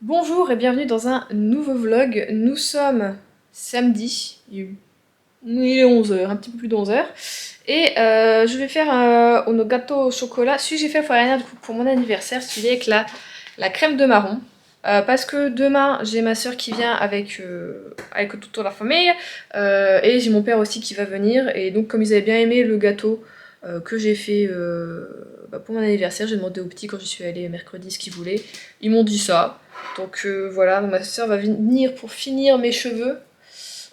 Bonjour et bienvenue dans un nouveau vlog. Nous sommes samedi, il est 11 h, un petit peu plus de 11 h. Et je vais faire un gâteau au chocolat. Celui que j'ai fait pour l'année dernière, du coup, pour mon anniversaire, celui avec la crème de marron. Parce que demain, j'ai ma soeur qui vient avec toute la famille. Et j'ai mon père aussi qui va venir. Et donc, comme ils avaient bien aimé le gâteau que j'ai fait pour mon anniversaire, j'ai demandé aux petits quand j'y suis allée mercredi ce qu'ils voulaient. Ils m'ont dit ça. Donc voilà, ma soeur va venir pour finir mes cheveux.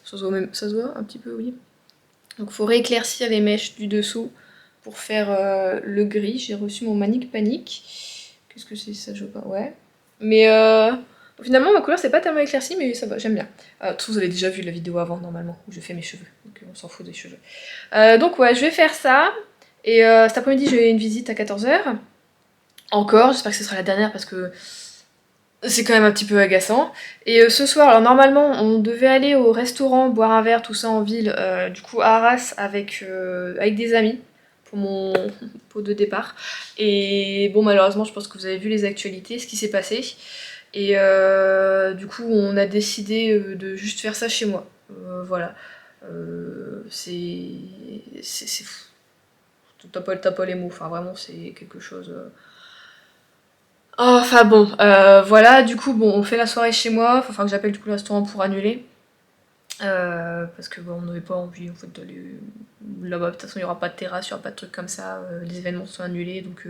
Ça se voit un petit peu, oui. Donc il faut rééclaircir les mèches du dessous pour faire le gris. J'ai reçu mon Manic Panic. Qu'est-ce que c'est ça, je vois pas. Ouais. Mais finalement, ma couleur c'est pas tellement éclairci, mais ça va, j'aime bien. Vous avez déjà vu la vidéo avant, normalement, où je fais mes cheveux. Donc on s'en fout des cheveux. Donc ouais, je vais faire ça. Et cet après-midi, j'ai une visite à 14 h. Encore, j'espère que ce sera la dernière parce que c'est quand même un petit peu agaçant. Et ce soir, alors normalement, on devait aller au restaurant, boire un verre, tout ça en ville, du coup à Arras avec des amis pour mon pot de départ. Et bon, malheureusement, je pense que vous avez vu les actualités, ce qui s'est passé. Et du coup, on a décidé de juste faire ça chez moi. Voilà. C'est fou. T'as pas les mots, enfin vraiment, c'est quelque chose. Oh, enfin bon, voilà, du coup, bon, on fait la soirée chez moi, enfin que j'appelle du coup le restaurant pour annuler. Parce que bon, on n'avait pas envie en fait d'aller là-bas. De toute façon, il n'y aura pas de terrasse, il n'y aura pas de trucs comme ça, les événements sont annulés. Donc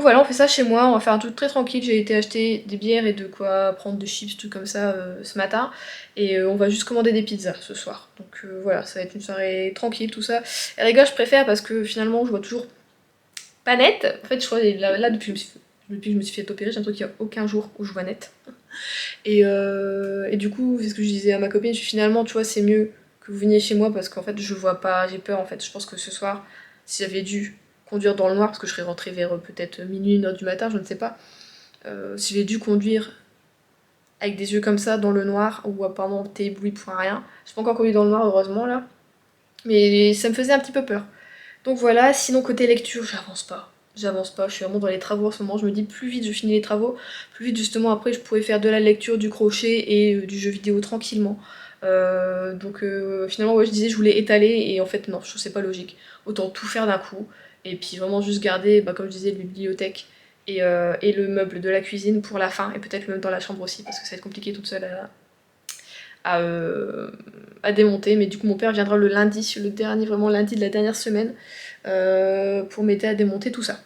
voilà, on fait ça chez moi, on va faire un truc très tranquille. J'ai été acheter des bières et de quoi prendre des chips, tout comme ça ce matin. Et on va juste commander des pizzas ce soir. Donc voilà, ça va être une soirée tranquille, tout ça. Et les gars, je préfère parce que finalement, je vois toujours pas net. En fait, je crois là depuis que je me suis fait opérer, j'ai l'impression qu'il n'y a aucun jour où je vois net. Et du coup, c'est ce que je disais à ma copine, je suis finalement, tu vois, c'est mieux que vous veniez chez moi parce qu'en fait, je vois pas, j'ai peur en fait. Je pense que ce soir, si j'avais dû conduire dans le noir, parce que je serais rentrée vers peut-être minuit, 1 h du matin, je ne sais pas, si j'avais dû conduire avec des yeux comme ça dans le noir, ou apparemment t'es ébloui pour rien, j'ai pas encore conduit dans le noir, heureusement là, mais ça me faisait un petit peu peur. Donc voilà, sinon côté lecture, j'avance pas. J'avance pas, je suis vraiment dans les travaux en ce moment. Je me dis plus vite je finis les travaux, plus vite justement après je pourrais faire de la lecture, du crochet et du jeu vidéo tranquillement. Finalement ouais, je disais je voulais étaler et en fait non, je trouve que c'est pas logique. Autant tout faire d'un coup et puis vraiment juste garder, comme je disais, la bibliothèque et le meuble de la cuisine pour la fin et peut-être même dans la chambre aussi parce que ça va être compliqué toute seule à, euh, à démonter. Mais du coup mon père viendra le lundi, le dernier vraiment lundi de la dernière semaine pour m'aider à démonter tout ça.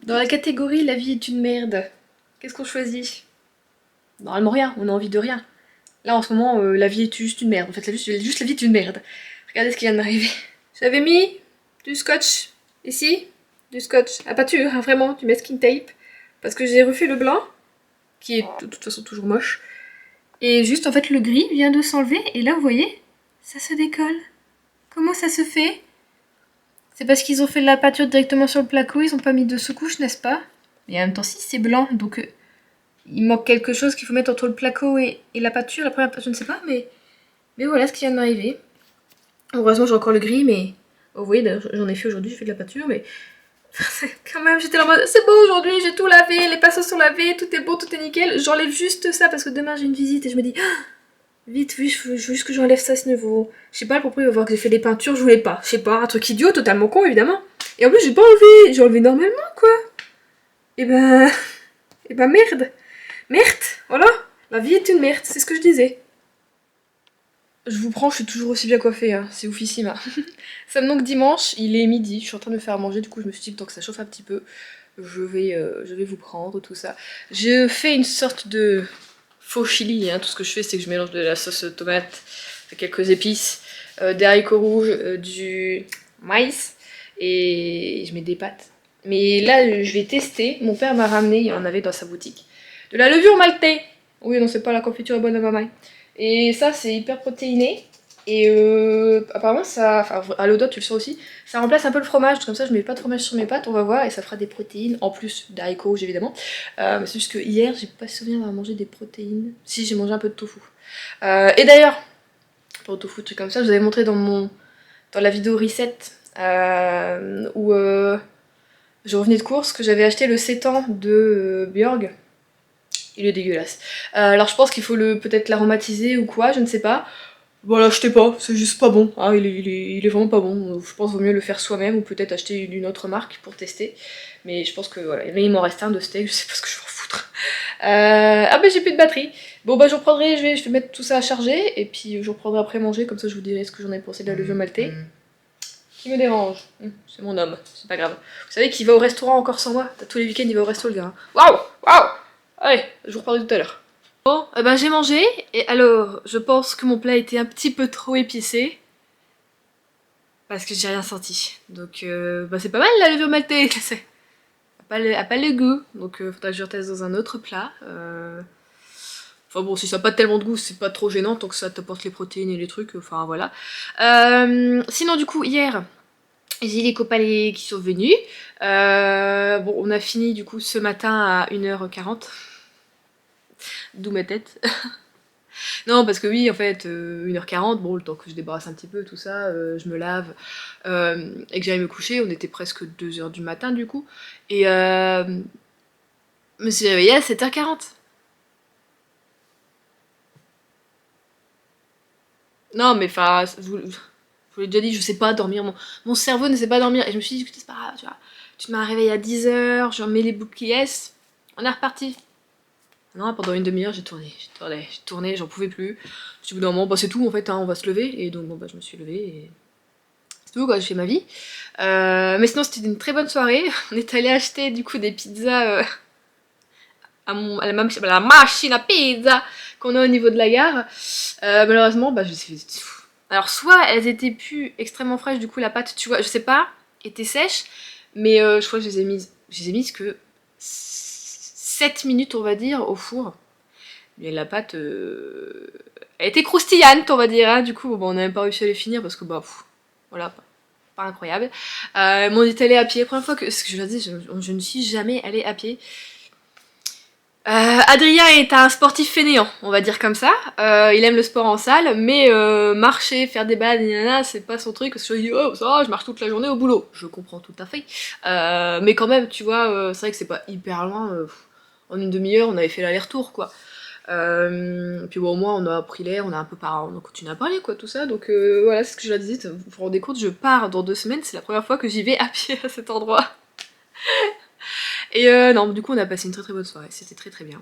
Dans la catégorie la vie est une merde, qu'est-ce qu'on choisit? Normalement rien, on a envie de rien. Là en ce moment, la vie est juste une merde. En fait, juste la vie est une merde. Regardez ce qui vient de m'arriver. J'avais mis du scotch ici, du scotch à pâture, hein, vraiment, du masking tape, parce que j'ai refait le blanc, qui est de toute façon toujours moche. Et juste en fait le gris vient de s'enlever et là vous voyez, ça se décolle. Comment ça se fait? C'est parce qu'ils ont fait la peinture directement sur le placo, ils ont pas mis de sous-couche, n'est-ce pas? Mais en même temps, si c'est blanc, donc il manque quelque chose qu'il faut mettre entre le placo et la peinture. La première peinture, je ne sais pas, mais voilà ce qui vient de m'arriver. Heureusement, j'ai encore le gris, mais oh, vous voyez, j'en ai fait aujourd'hui, j'ai fait de la peinture, mais quand même, j'étais là en mode c'est beau aujourd'hui, j'ai tout lavé, les pinceaux sont lavés, tout est beau, tout est nickel. J'enlève juste ça parce que demain j'ai une visite et je me dis vite, oui, je veux juste que j'enlève ça à ce niveau. Je sais pas, le propriétaire va voir que j'ai fait des peintures, je voulais pas. Je sais pas, un truc idiot, totalement con évidemment. Et en plus, j'ai pas enlevé, j'ai enlevé normalement quoi. Et ben. Et ben merde. Merde, voilà. La vie est une merde, c'est ce que je disais. Je vous prends, je suis toujours aussi bien coiffée, hein. C'est oufissime. Hein. Ça me donc dimanche, il est midi, je suis en train de me faire à manger, du coup je me suis dit que tant que ça chauffe un petit peu, je vais vous prendre tout ça. Je fais une sorte de faux chili, hein. Tout ce que je fais c'est que je mélange de la sauce tomate, quelques épices, des haricots rouges, du maïs, et je mets des pâtes. Mais là je vais tester, mon père m'a ramené, il y en avait dans sa boutique, de la levure maltais. Oui non c'est pas la confiture à bonne à maman. Et ça c'est hyper protéiné. Et apparemment ça, enfin à l'odeur tu le sens aussi, ça remplace un peu le fromage, comme ça je mets pas de fromage sur mes pâtes, on va voir, et ça fera des protéines, en plus d'haricots rouges évidemment. Mais c'est juste que hier j'ai pas souvenir d'avoir mangé des protéines. Si, j'ai mangé un peu de tofu. Et d'ailleurs, pour le tofu, truc comme ça, je vous avais montré dans la vidéo reset où je revenais de course que j'avais acheté le sétan de Björg. Il est dégueulasse. Alors je pense qu'il faut peut-être l'aromatiser ou quoi, je ne sais pas. Voilà, achetez pas, c'est juste pas bon. Ah, il est vraiment pas bon. Je pense qu'il vaut mieux le faire soi-même ou peut-être acheter une autre marque pour tester. Mais je pense que voilà. Mais il m'en reste un de steak, je sais pas ce que je vais en foutre. Ah bah j'ai plus de batterie. Bon bah j'en prendrai, je vais mettre tout ça à charger et puis je reprendrai après manger, comme ça je vous dirai ce que j'en ai pensé de la levure maltais. Qui me dérange. C'est mon homme, c'est pas grave. Vous savez qu'il va au restaurant encore sans moi. Tous les week-ends il va au resto le gars. Waouh, waouh. Allez, je vous reprendrai tout à l'heure. Bon, eh ben j'ai mangé, et alors, je pense que mon plat était un petit peu trop épicé. Parce que j'ai rien senti. Donc, bah c'est pas mal la levure maltais, c'est... A pas le goût, donc faudra que je reteste dans un autre plat. Enfin bon, si ça n'a pas tellement de goût, c'est pas trop gênant, tant que ça t'apporte les protéines et les trucs, enfin voilà. Sinon du coup, hier, j'ai les copains qui sont venus. Bon, on a fini du coup ce matin à 1h40. D'où ma tête. Non, parce que oui, en fait, 1h40, bon, le temps que je débarrasse un petit peu, tout ça, je me lave, et que j'aille me coucher, on était presque 2h du matin, du coup, et je me suis réveillée à 7h40. Non, mais enfin, je vous l'ai déjà dit, je sais pas dormir, mon cerveau ne sait pas dormir, et je me suis dit, écoutez, c'est pas grave, tu vois, tu m'as réveillée à 10h, je mets les boucliers, on est reparti. Non, pendant une demi-heure, j'ai tourné, j'en pouvais plus. Je me suis dit, au bout d'un moment, bah c'est tout en fait, hein, on va se lever. Et donc, bon, bah je me suis levée et c'est tout quoi, j'ai fait ma vie. Mais sinon, c'était une très bonne soirée. On est allé acheter du coup des pizzas à la machine à pizza qu'on a au niveau de la gare. Malheureusement, bah je les ai fait. Alors, soit elles étaient plus extrêmement fraîches, du coup, la pâte, tu vois, je sais pas, était sèche, mais je crois que je les ai mises que 7 minutes, on va dire, au four. Mais la pâte, elle était croustillante, on va dire. Hein. Du coup, bon, on n'a même pas réussi à les finir parce que, bah, voilà, pas incroyable. Mais on est allé à pied. La première fois que, ce que je leur dis, je ne suis jamais allée à pied. Adrien est un sportif fainéant, on va dire comme ça. Il aime le sport en salle, mais marcher, faire des balades, c'est pas son truc. Parce que je dis, oh, ça va, je marche toute la journée au boulot. Je comprends tout à fait. Mais quand même, tu vois, c'est vrai que c'est pas hyper loin. En une demi-heure, on avait fait l'aller-retour, quoi. Puis bon, au moins on a pris l'air, on a un peu on a continué à parler quoi, tout ça. Donc voilà, c'est ce que je leur disais. Vous vous rendez compte, je pars dans 2 semaines, c'est la première fois que j'y vais à pied à cet endroit. Et non, du coup on a passé une très très bonne soirée, c'était très très bien.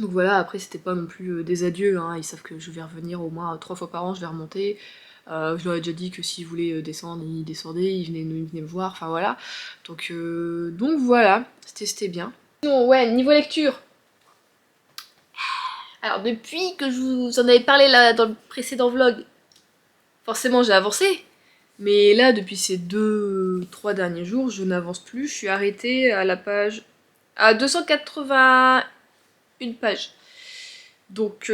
Donc voilà, après c'était pas non plus des adieux, hein. Ils savent que je vais revenir au moins 3 fois par an, je vais remonter. Je leur ai déjà dit que s'ils voulaient descendre, ils descendaient, ils venaient me voir, enfin voilà. Donc voilà, c'était bien. Bon, ouais, niveau lecture. Alors depuis que je vous en avais parlé là dans le précédent vlog, forcément j'ai avancé. Mais là, depuis ces 2-3 derniers jours, je n'avance plus. Je suis arrêtée à la page... à 281 pages. Donc,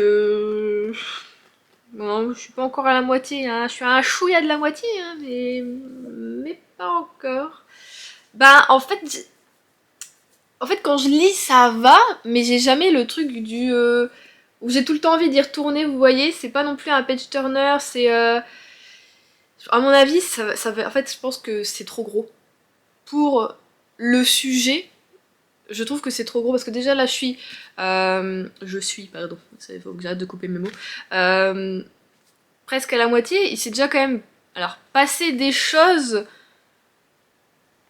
non, je suis pas encore à la moitié. Hein. Je suis à un chouïa de la moitié, hein, mais pas encore. Ben, en fait, quand je lis, ça va, mais j'ai jamais le truc du... où j'ai tout le temps envie d'y retourner, vous voyez, c'est pas non plus un page turner, c'est... à mon avis, en fait, je pense que c'est trop gros. Pour le sujet, je trouve que c'est trop gros, parce que déjà là, pardon, il faut que j'arrête de couper mes mots, presque à la moitié, il s'est déjà quand même... Alors, passé des choses...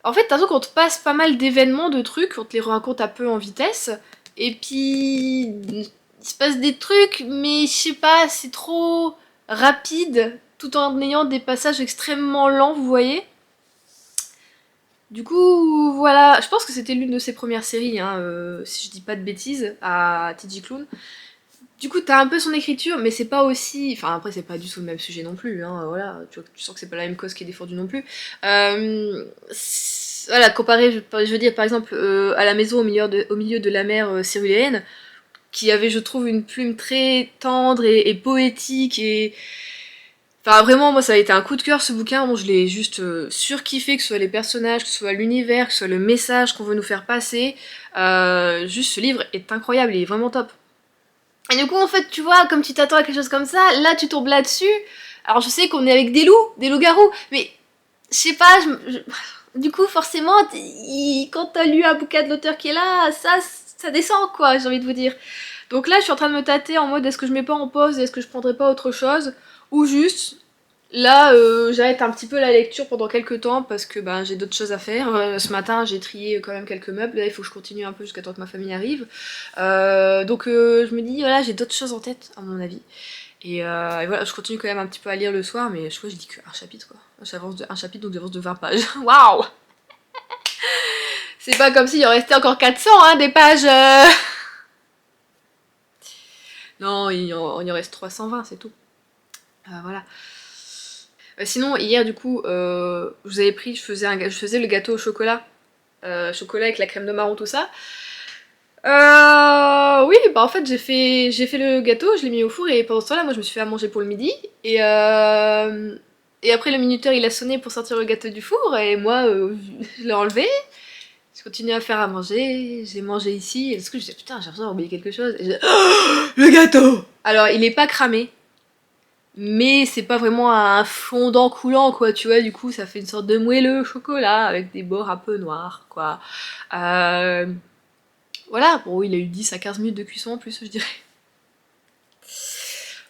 En fait, t'as l'impression qu'on te passe pas mal d'événements, de trucs, on te les raconte un peu en vitesse, et puis il se passe des trucs, mais je sais pas, c'est trop rapide, tout en ayant des passages extrêmement lents, vous voyez. Du coup, voilà, je pense que c'était l'une de ses premières séries, hein, si je dis pas de bêtises, à TJ Klune. Du coup, t'as un peu son écriture, mais c'est pas aussi... Enfin, après, c'est pas du tout le même sujet non plus, hein, voilà, tu sens que c'est pas la même cause qui est défendue non plus. Voilà, comparé, je veux dire, par exemple, à la maison au milieu de la mer Céruléenne, qui avait, je trouve, une plume très tendre et poétique, et... Enfin, vraiment, moi, ça a été un coup de cœur, ce bouquin. Bon, je l'ai juste surkiffé, que ce soit les personnages, que ce soit l'univers, que ce soit le message qu'on veut nous faire passer. Juste, ce livre est incroyable, il est vraiment top. Et du coup, en fait, tu vois, comme tu t'attends à quelque chose comme ça, là, tu tombes là-dessus. Alors, je sais qu'on est avec des loups-garous, mais je sais pas, du coup, forcément, quand t'as lu un bouquin de l'auteur qui est là, ça ça descend quoi, j'ai envie de vous dire. Donc là je suis en train de me tâter en mode est-ce que je mets pas en pause, est-ce que je prendrais pas autre chose, ou juste là j'arrête un petit peu la lecture pendant quelques temps parce que ben, j'ai d'autres choses à faire. Ce matin j'ai trié quand même quelques meubles, là il faut que je continue un peu jusqu'à temps que ma famille arrive. Donc je me dis voilà j'ai d'autres choses en tête à mon avis. Et voilà, je continue quand même un petit peu à lire le soir, mais je crois que je lis qu'un chapitre quoi. J'avance de un chapitre donc j'avance de 20 pages. Waouh! C'est pas comme s'il en restait encore 400 hein, des pages. Non, il en reste 320, c'est tout. Voilà. Sinon, hier, du coup, je vous avais pris, je faisais le gâteau au chocolat. Chocolat avec la crème de marron, tout ça. Oui, bah en fait, j'ai fait le gâteau, je l'ai mis au four et pendant ce temps-là, moi, je me suis fait à manger pour le midi. Et après, le minuteur, il a sonné pour sortir le gâteau du four et moi, je l'ai enlevé. Je continue à faire à manger, j'ai mangé ici, et parce que je disais putain j'ai l'impression d'avoir oublié quelque chose, et oh, le gâteau. Alors il est pas cramé, mais c'est pas vraiment un fondant coulant quoi, tu vois, du coup ça fait une sorte de moelleux chocolat avec des bords un peu noirs quoi. Voilà, bon il a eu 10 à 15 minutes de cuisson en plus je dirais.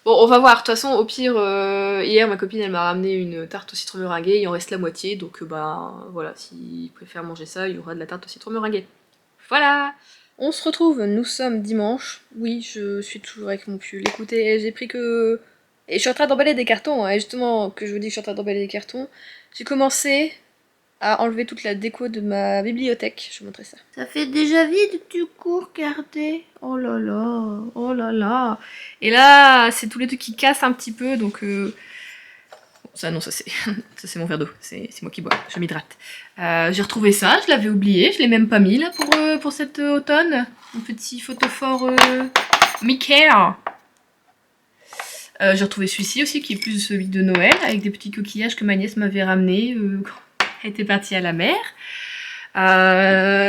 Bon, on va voir. De toute façon, au pire, hier, ma copine, elle m'a ramené une tarte au citron meringuée. Il en reste la moitié. Donc, bah, voilà, s'il préfère manger ça, il y aura de la tarte au citron meringuée. Voilà. On se retrouve, nous sommes dimanche. Oui, je suis toujours avec mon pull. Écoutez, j'ai pris que... Et je suis en train d'emballer des cartons. Et justement, que je vous dis que je suis en train d'emballer des cartons. J'ai commencé à enlever toute la déco de ma bibliothèque. Je vais vous montrer ça. Ça fait déjà vide du coup, regardez. Oh là là, oh là là. Et là, c'est tous les trucs qui cassent un petit peu, donc... Ça non, ça c'est mon verre d'eau, c'est moi qui bois, je m'hydrate. J'ai retrouvé ça, je l'avais oublié, je l'ai même pas mis là pour cet automne. Un petit photophore Mickey. J'ai retrouvé celui-ci aussi qui est plus celui de Noël, avec des petits coquillages que ma nièce m'avait ramenés quand elle était partie à la mer.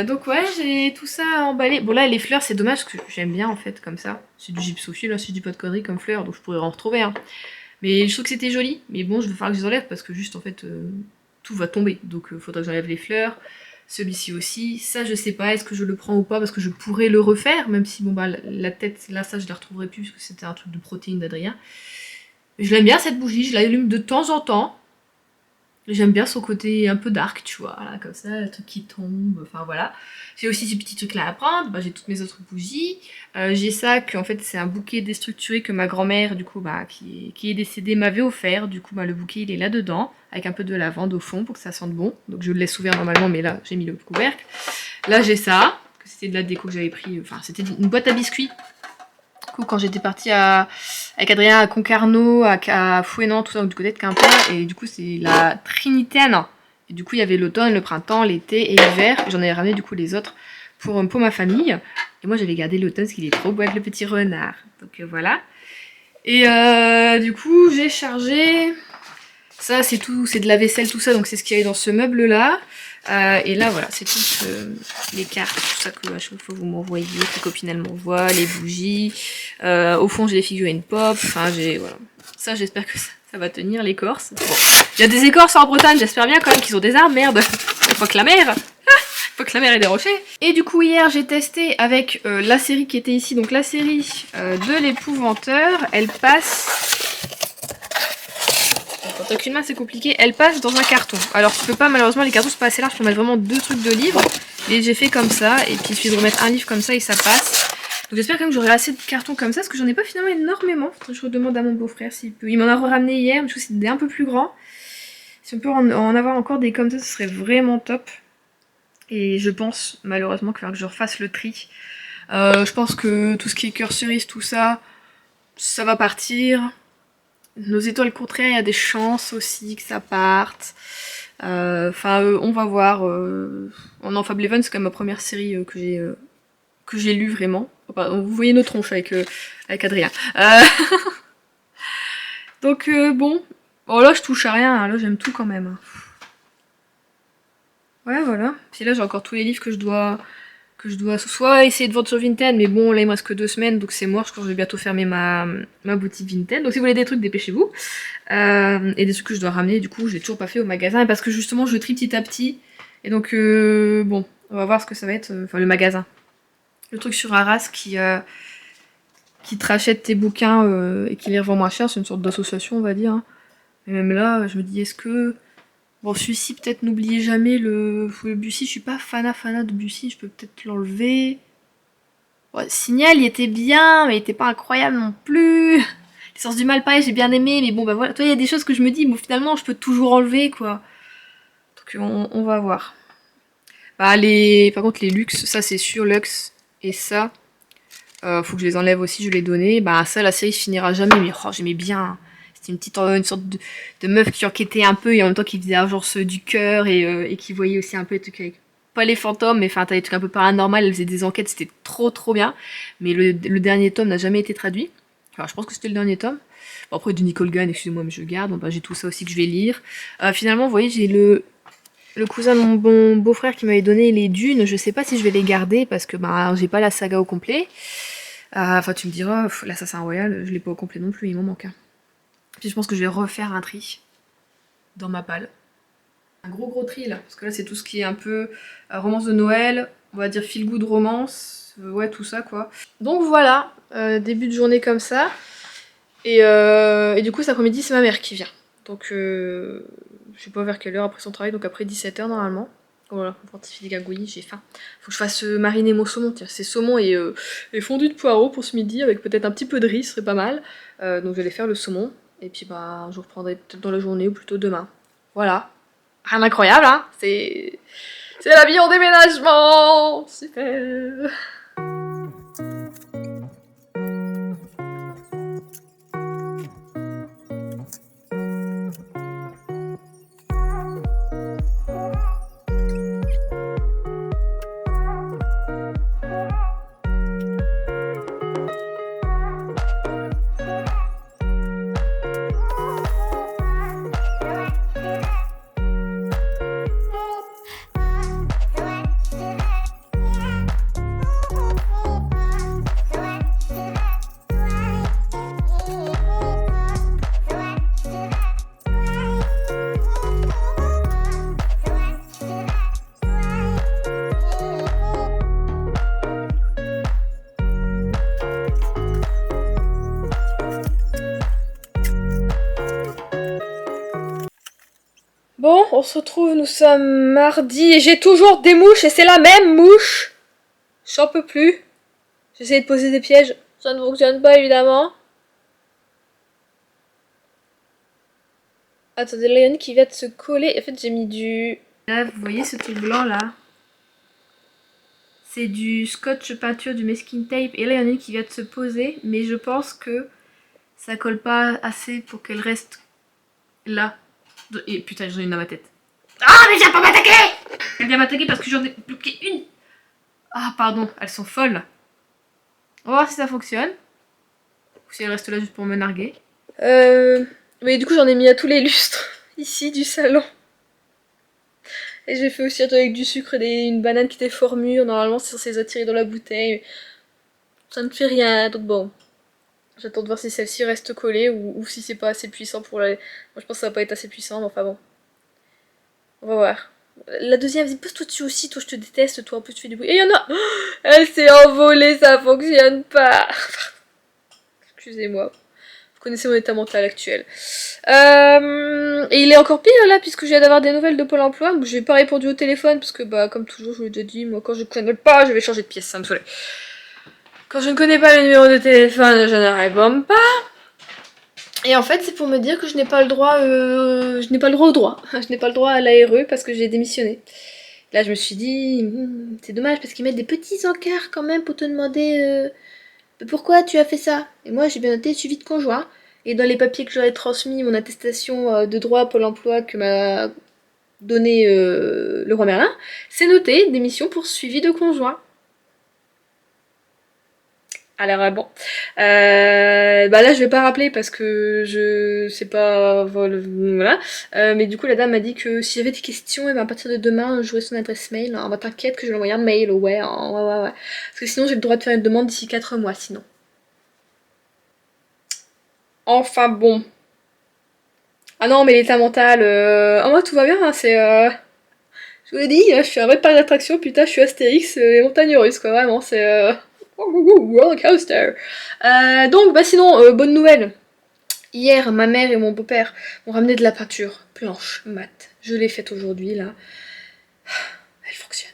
Donc ouais, j'ai tout ça emballé. Bon là, les fleurs, c'est dommage parce que j'aime bien en fait comme ça. C'est du gypsophile, là, si je dis pas de conneries comme fleurs, donc je pourrais en retrouver. Hein. Mais je trouve que c'était joli. Mais bon, je vais falloir que je les enlève parce que juste en fait, tout va tomber. Donc faudra que j'enlève les fleurs. Celui-ci aussi. Ça, je sais pas, est-ce que je le prends ou pas parce que je pourrais le refaire, même si bon bah la tête, là, ça je la retrouverai plus parce que c'était un truc de protéines d'Adrien. Mais je l'aime bien cette bougie, je l'allume de temps en temps. J'aime bien son côté un peu dark, tu vois, là, comme ça, le truc qui tombe, enfin voilà. J'ai aussi ces petits trucs là à prendre, bah, j'ai toutes mes autres bougies. J'ai ça, en fait c'est un bouquet déstructuré que ma grand-mère, du coup, bah, qui est décédée, m'avait offert. Du coup, bah, le bouquet il est là-dedans, avec un peu de lavande au fond pour que ça sente bon. Donc je le laisse ouvert normalement, mais là j'ai mis le couvercle. Là j'ai ça, que c'était de la déco que j'avais pris, enfin c'était une boîte à biscuits. Du coup, quand j'étais partie avec Adrien à Concarneau, à Fouesnant, tout ça, donc du côté de Quimper, et du coup c'est la Trinitaine. Et du coup il y avait l'automne, le printemps, l'été et l'hiver. J'en avais ramené du coup les autres pour ma famille. Et moi j'avais gardé l'automne parce qu'il est trop beau avec le petit renard. Donc voilà. Et du coup j'ai chargé... Ça c'est tout, c'est de la vaisselle, tout ça, donc c'est ce qu'il y avait dans ce meuble là. Et là voilà, c'est toutes les cartes, tout ça que à chaque fois vous m'envoyez, que les copines elles m'envoient, les bougies. Au fond j'ai les figurines pop, enfin j'ai... Voilà. Ça j'espère que ça va tenir, l'écorce. Bon. Il y a des écorces en Bretagne, j'espère bien quand même qu'ils ont des arbres, merde. Faut que la mer. Faut que la mer ait des rochers. Et du coup hier j'ai testé avec la série qui était ici, donc la série de l'épouvanteur, elle passe... Quand t'as qu'une main c'est compliqué, elle passe dans un carton. Alors tu peux pas, malheureusement les cartons sont pas assez larges pour mettre vraiment 2 trucs de livres. Mais j'ai fait comme ça, et puis il suffit de remettre un livre comme ça et ça passe. Donc j'espère quand même que j'aurai assez de cartons comme ça, parce que j'en ai pas finalement énormément. Faudrait que je redemande à mon beau-frère s'il peut. Il m'en a ramené hier, mais je trouve que c'est des un peu plus grands. Si on peut en avoir encore des comme ça, ce serait vraiment top. Et je pense malheureusement qu'il va falloir que je refasse le tri. Je pense que tout ce qui est cœur cerise, tout ça, ça va partir. Nos étoiles contraires, il y a des chances aussi que ça parte. Enfin, on va voir. En Fableven, c'est quand même ma première série que j'ai lue vraiment. Enfin, vous voyez nos tronches avec Adrien. Donc bon. Bon là, je touche à rien. Hein. Là, j'aime tout quand même. Ouais, voilà. Puis là, j'ai encore tous les livres que je dois soit essayer de vendre sur Vinted, mais bon là il me reste que 2 semaines donc c'est mort, je crois que je vais bientôt fermer ma boutique Vinted, donc si vous voulez des trucs dépêchez-vous. Et des trucs que je dois ramener, du coup je l'ai toujours pas fait au magasin parce que justement je trie petit à petit, et donc bon on va voir ce que ça va être, enfin le magasin, Le truc sur Arras qui te rachète tes bouquins et qui les revend moins cher, c'est une sorte d'association, on va dire. Hein. Et même là, je me dis, est-ce que... Bon, celui-ci, peut-être n'oubliez jamais le Bussy, je suis pas fanat de Bussy, je peux peut-être l'enlever. Bon, Signal, il était bien, mais il était pas incroyable non plus. L'essence du mal, pareil, j'ai bien aimé, mais bon, bah voilà. Toi, il y a des choses que je me dis, bon, finalement, je peux toujours enlever, quoi. Donc, on va voir. Bah, par contre, les luxe, ça, c'est sûr, Lux. Et ça, faut que je les enlève aussi, je les donné. Bah, ça, la série se finira jamais, mais oh, j'aimais bien. C'était une sorte de meuf qui enquêtait un peu et en même temps qui faisait genre ceux du cœur et qui voyait aussi un peu les trucs avec pas les fantômes, mais enfin, t'as des trucs un peu paranormal, elle faisait des enquêtes, c'était trop bien. Mais le dernier tome n'a jamais été traduit. Enfin, je pense que c'était le dernier tome. Bon, après, de Nicole Gunn, excusez-moi, mais je garde. Bon, bah, j'ai tout ça aussi que je vais lire. Finalement, vous voyez, j'ai le cousin de mon bon beau-frère qui m'avait donné les dunes. Je sais pas si je vais les garder parce que bah, j'ai pas la saga au complet. Enfin, tu me diras, l'Assassin Royal, je l'ai pas au complet non plus, il m'en manque un. Puis je pense que je vais refaire un tri dans ma palle. Un gros tri là, parce que là c'est tout ce qui est un peu romance de Noël, on va dire feel good romance, ouais tout ça quoi. Donc voilà, début de journée comme ça. Et du coup cet après-midi c'est ma mère qui vient. Donc je sais pas vers quelle heure après son travail, donc après 17h normalement. Voilà, on fortifie les gargouillis, j'ai faim. Faut que je fasse mariner mon saumon, tiens, c'est saumon et fondu de poireaux pour ce midi avec peut-être un petit peu de riz, ce serait pas mal. Donc je vais aller faire le saumon, et puis bah je reprendrai peut-être dans la journée ou plutôt demain. Voilà. Rien d'incroyable, hein. C'est la vie en déménagement. Super. Bon, on se retrouve, nous sommes mardi et j'ai toujours des mouches et c'est la même mouche. J'en peux plus. J'essaie de poser des pièges, ça ne fonctionne pas évidemment. Attendez, là, il y en a qui vient de se coller. En fait, j'ai mis du... Là, vous voyez ce truc blanc là? C'est du scotch peinture, du masking tape. Et là, il y en a une qui vient de se poser, mais je pense que ça colle pas assez pour qu'elle reste là. Et putain, j'en ai une dans ma tête. Ah, mais viens pas m'attaquer! Elle vient m'attaquer parce que j'en ai bloqué une. Ah, pardon, elles sont folles. On va voir si ça fonctionne. Ou si elle reste là juste pour me narguer. Mais du coup, j'en ai mis à tous les lustres ici du salon. Et j'ai fait aussi avec du sucre une banane qui était fort mûre. Normalement, c'est censé les attirer dans la bouteille. Ça ne fait rien, donc bon. J'attends de voir si celle-ci reste collée ou si c'est pas assez puissant pour la... Moi, je pense que ça va pas être assez puissant, mais enfin bon. On va voir. La deuxième, elle dit pose-toi dessus aussi, toi je te déteste, toi en plus tu fais du bruit. Et il y en a... Elle s'est envolée, ça fonctionne pas. Excusez-moi. Vous connaissez mon état mental actuel. Et il est encore pire là, puisque je viens d'avoir des nouvelles de Pôle emploi. Je n'ai pas répondu au téléphone, parce que bah comme toujours, je vous l'ai déjà dit, moi quand je connais pas, je vais changer de pièce, ça me saoule. Quand je ne connais pas le numéro de téléphone, je ne réponds pas. Et en fait, c'est pour me dire que je n'ai pas le droit, je n'ai pas le droit au droit. Je n'ai pas le droit à l'ARE parce que j'ai démissionné. Là, je me suis dit, c'est dommage parce qu'ils mettent des petits encarts quand même pour te demander pourquoi tu as fait ça. Et moi, j'ai bien noté suivi de conjoint. Et dans les papiers que j'aurais transmis, mon attestation de droit à Pôle emploi que m'a donné le roi Merlin, c'est noté démission pour suivi de conjoint. Alors bon, bah là je vais pas rappeler parce que je sais pas, voilà. Mais du coup la dame m'a dit que si j'avais des questions, et ben à partir de demain j'aurai son adresse mail. Hein, bah t'inquiète que je vais envoyer un mail, ouais, hein, ouais. Parce que sinon j'ai le droit de faire une demande d'ici 4 mois sinon. Enfin bon. Ah non mais l'état mental, moi tout va bien, hein, c'est... Je vous l'ai dit, je suis un vrai parc d'attractions, putain, je suis Astérix, les montagnes russes, quoi, vraiment, c'est... roller coaster. Donc, bah sinon, bonne nouvelle. Hier, ma mère et mon beau-père m'ont ramené de la peinture blanche, mat. Je l'ai faite aujourd'hui, là. Elle fonctionne.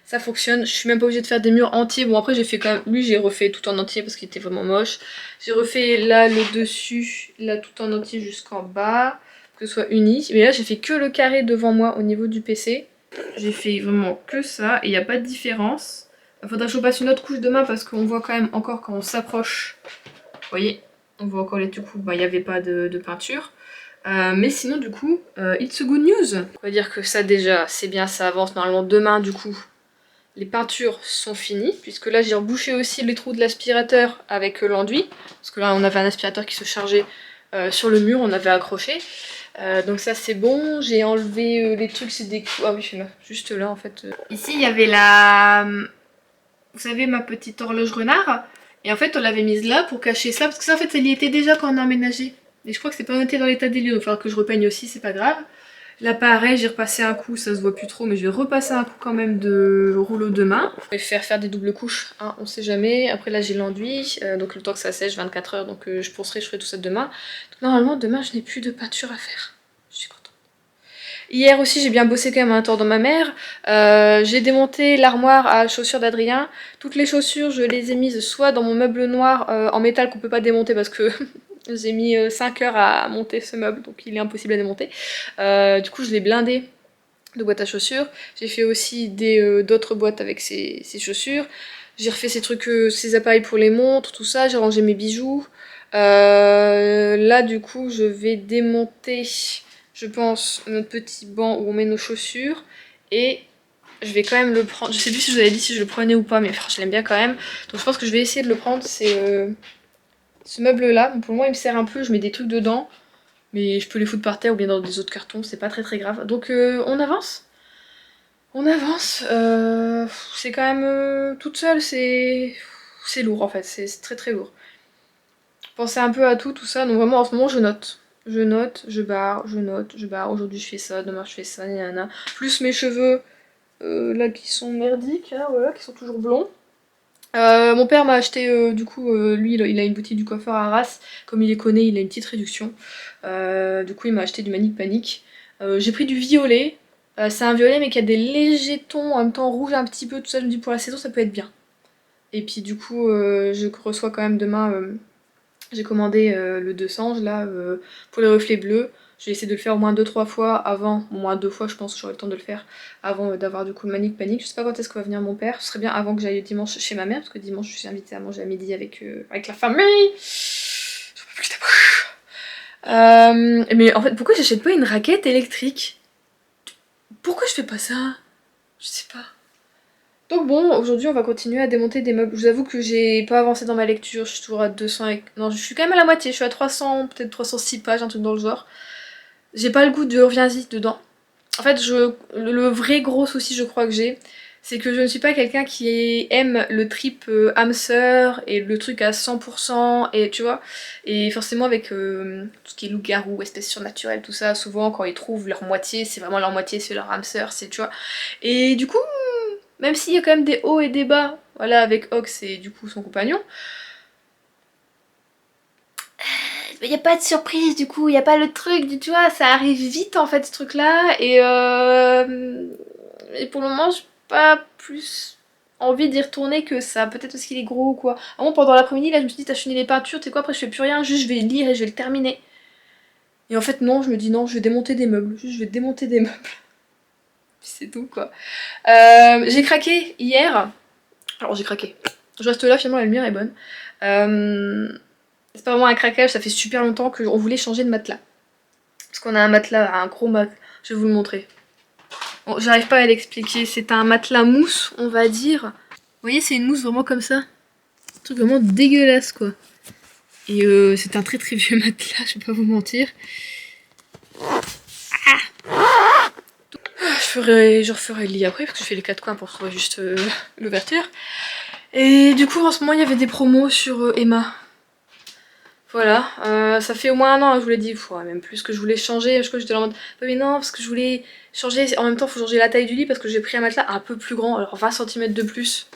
Ça fonctionne, je suis même pas obligée de faire des murs entiers. Bon, après, j'ai fait quand même... Lui, j'ai refait tout en entier parce qu'il était vraiment moche. J'ai refait là, le dessus, là, tout en entier jusqu'en bas, que ce soit uni. Mais là, j'ai fait que le carré devant moi au niveau du PC. J'ai fait vraiment que ça et il n'y a pas de différence. Il faudra que je passe une autre couche demain parce qu'on voit quand même encore quand on s'approche. Vous voyez, on voit encore les deux coups, bah, il n'y avait pas de peinture. Mais sinon du coup, it's a good news. On va dire que ça déjà, c'est bien, ça avance. Normalement demain du coup, les peintures sont finies. Puisque là j'ai rebouché aussi les trous de l'aspirateur avec l'enduit. Parce que là on avait un aspirateur qui se chargeait sur le mur, on avait accroché. Donc ça c'est bon, j'ai enlevé les trucs, c'est des... Ah oui, là, juste là en fait. Ici il y avait la... Vous savez, ma petite horloge renard. Et en fait on l'avait mise là pour cacher ça, parce que ça en fait ça y était déjà quand on a emménagé. Et je crois que c'est pas noté dans l'état des lieux, donc il va falloir que je repeigne aussi, c'est pas grave. Là pareil, j'ai repassé un coup, ça se voit plus trop, mais je vais repasser un coup quand même de rouleau de main. Je vais faire des doubles couches, hein, on sait jamais. Après là j'ai l'enduit, donc le temps que ça sèche, 24 heures, donc je penserai, je ferai tout ça demain. Donc, normalement demain je n'ai plus de peinture à faire. Je suis contente. Hier aussi j'ai bien bossé quand même un temps dans ma mère. J'ai démonté l'armoire à chaussures d'Adrien. Toutes les chaussures je les ai mises soit dans mon meuble noir en métal qu'on peut pas démonter parce que j'ai mis 5 heures à monter ce meuble donc il est impossible à démonter. Du coup je l'ai blindé de boîtes à chaussures. J'ai fait aussi d'autres boîtes avec ces chaussures. J'ai refait ces trucs, ces appareils pour les montres, tout ça. J'ai rangé mes bijoux. Là du coup je vais démonter, je pense, notre petit banc où on met nos chaussures. Et je vais quand même le prendre. Je sais plus si je vous avais dit si je le prenais ou pas, mais franchement je l'aime bien quand même. Donc je pense que je vais essayer de le prendre. C'est ce meuble là. Bon, pour moi il me sert un peu, je mets des trucs dedans. Mais je peux les foutre par terre ou bien dans des autres cartons, c'est pas très grave. Donc on avance. On avance. C'est quand même toute seule, c'est lourd en fait, c'est très lourd. Pensez un peu à tout ça, donc vraiment en ce moment je note. Je note, je barre, je note, je barre. Aujourd'hui je fais ça, demain je fais ça, nanana. Plus mes cheveux là qui sont merdiques, hein, voilà, qui sont toujours blonds. Mon père m'a acheté, du coup, lui il a une boutique du coiffeur à Arras, comme il les connaît, il a une petite réduction. Du coup, il m'a acheté du Manic Panic. J'ai pris du violet. C'est un violet, mais qui a des légers tons, en même temps rouge un petit peu, tout ça. Je me dis pour la saison, ça peut être bien. Et puis, du coup, je reçois quand même demain. J'ai commandé le 200 là pour les reflets bleus. Je vais essayer de le faire au moins 2-3 fois avant, au moins 2 fois je pense que j'aurai le temps de le faire avant d'avoir du coup le Manic Panic. Je sais pas quand est-ce que va venir mon père, ce serait bien avant que j'aille dimanche chez ma mère, parce que dimanche je suis invitée à manger à midi avec la famille. J'en peux plus ta bouche. Mais en fait pourquoi j'achète pas une raquette électrique? Pourquoi je fais pas ça? Je sais pas. Donc bon, aujourd'hui on va continuer à démonter des meubles. Je vous avoue que j'ai pas avancé dans ma lecture, je suis toujours à 200 et... Non, je suis quand même à la moitié, je suis à 300, peut-être 306 pages, un truc dans le genre. J'ai pas le goût de reviens-y dedans. En fait, le vrai gros souci je crois que j'ai, c'est que je ne suis pas quelqu'un qui aime le trip âme sœur et le truc à 100% et tu vois. Et forcément avec tout ce qui est loup-garou, espèces surnaturelles, tout ça, souvent quand ils trouvent leur moitié, c'est vraiment leur moitié, c'est leur âme sœur, c'est tu vois. Et du coup, même s'il y a quand même des hauts et des bas, voilà, avec Ox et du coup son compagnon, il n'y a pas de surprise du coup, il n'y a pas le truc, tu vois, ça arrive vite en fait ce truc là, et pour le moment j'ai pas plus envie d'y retourner que ça, peut-être parce qu'il est gros ou quoi. Avant pendant l'après-midi là je me suis dit t'as fini les peintures, tu sais quoi, après je fais plus rien, juste je vais lire et je vais le terminer. Et en fait non, je me dis non, je vais démonter des meubles, juste je vais démonter des meubles. Puis c'est tout quoi. J'ai craqué hier, alors j'ai craqué, je reste là finalement la lumière est bonne. C'est pas vraiment un craquage, ça fait super longtemps qu'on voulait changer de matelas. Parce qu'on a un matelas, un gros matelas, je vais vous le montrer. Bon, j'arrive pas à l'expliquer, c'est un matelas mousse, on va dire. Vous voyez, c'est une mousse vraiment comme ça. Un truc vraiment dégueulasse, quoi. Et c'est un très vieux matelas, je vais pas vous mentir. Je referai le lit après, parce que je fais les 4 coins pour trouver juste l'ouverture. Et du coup, en ce moment, il y avait des promos sur Emma. Voilà, ça fait au moins un an, hein, je vous l'ai dit, même plus que je voulais changer, je crois que j'étais en mode, mais non, parce que je voulais changer, en même temps il faut changer la taille du lit parce que j'ai pris un matelas un peu plus grand, alors 20 cm de plus,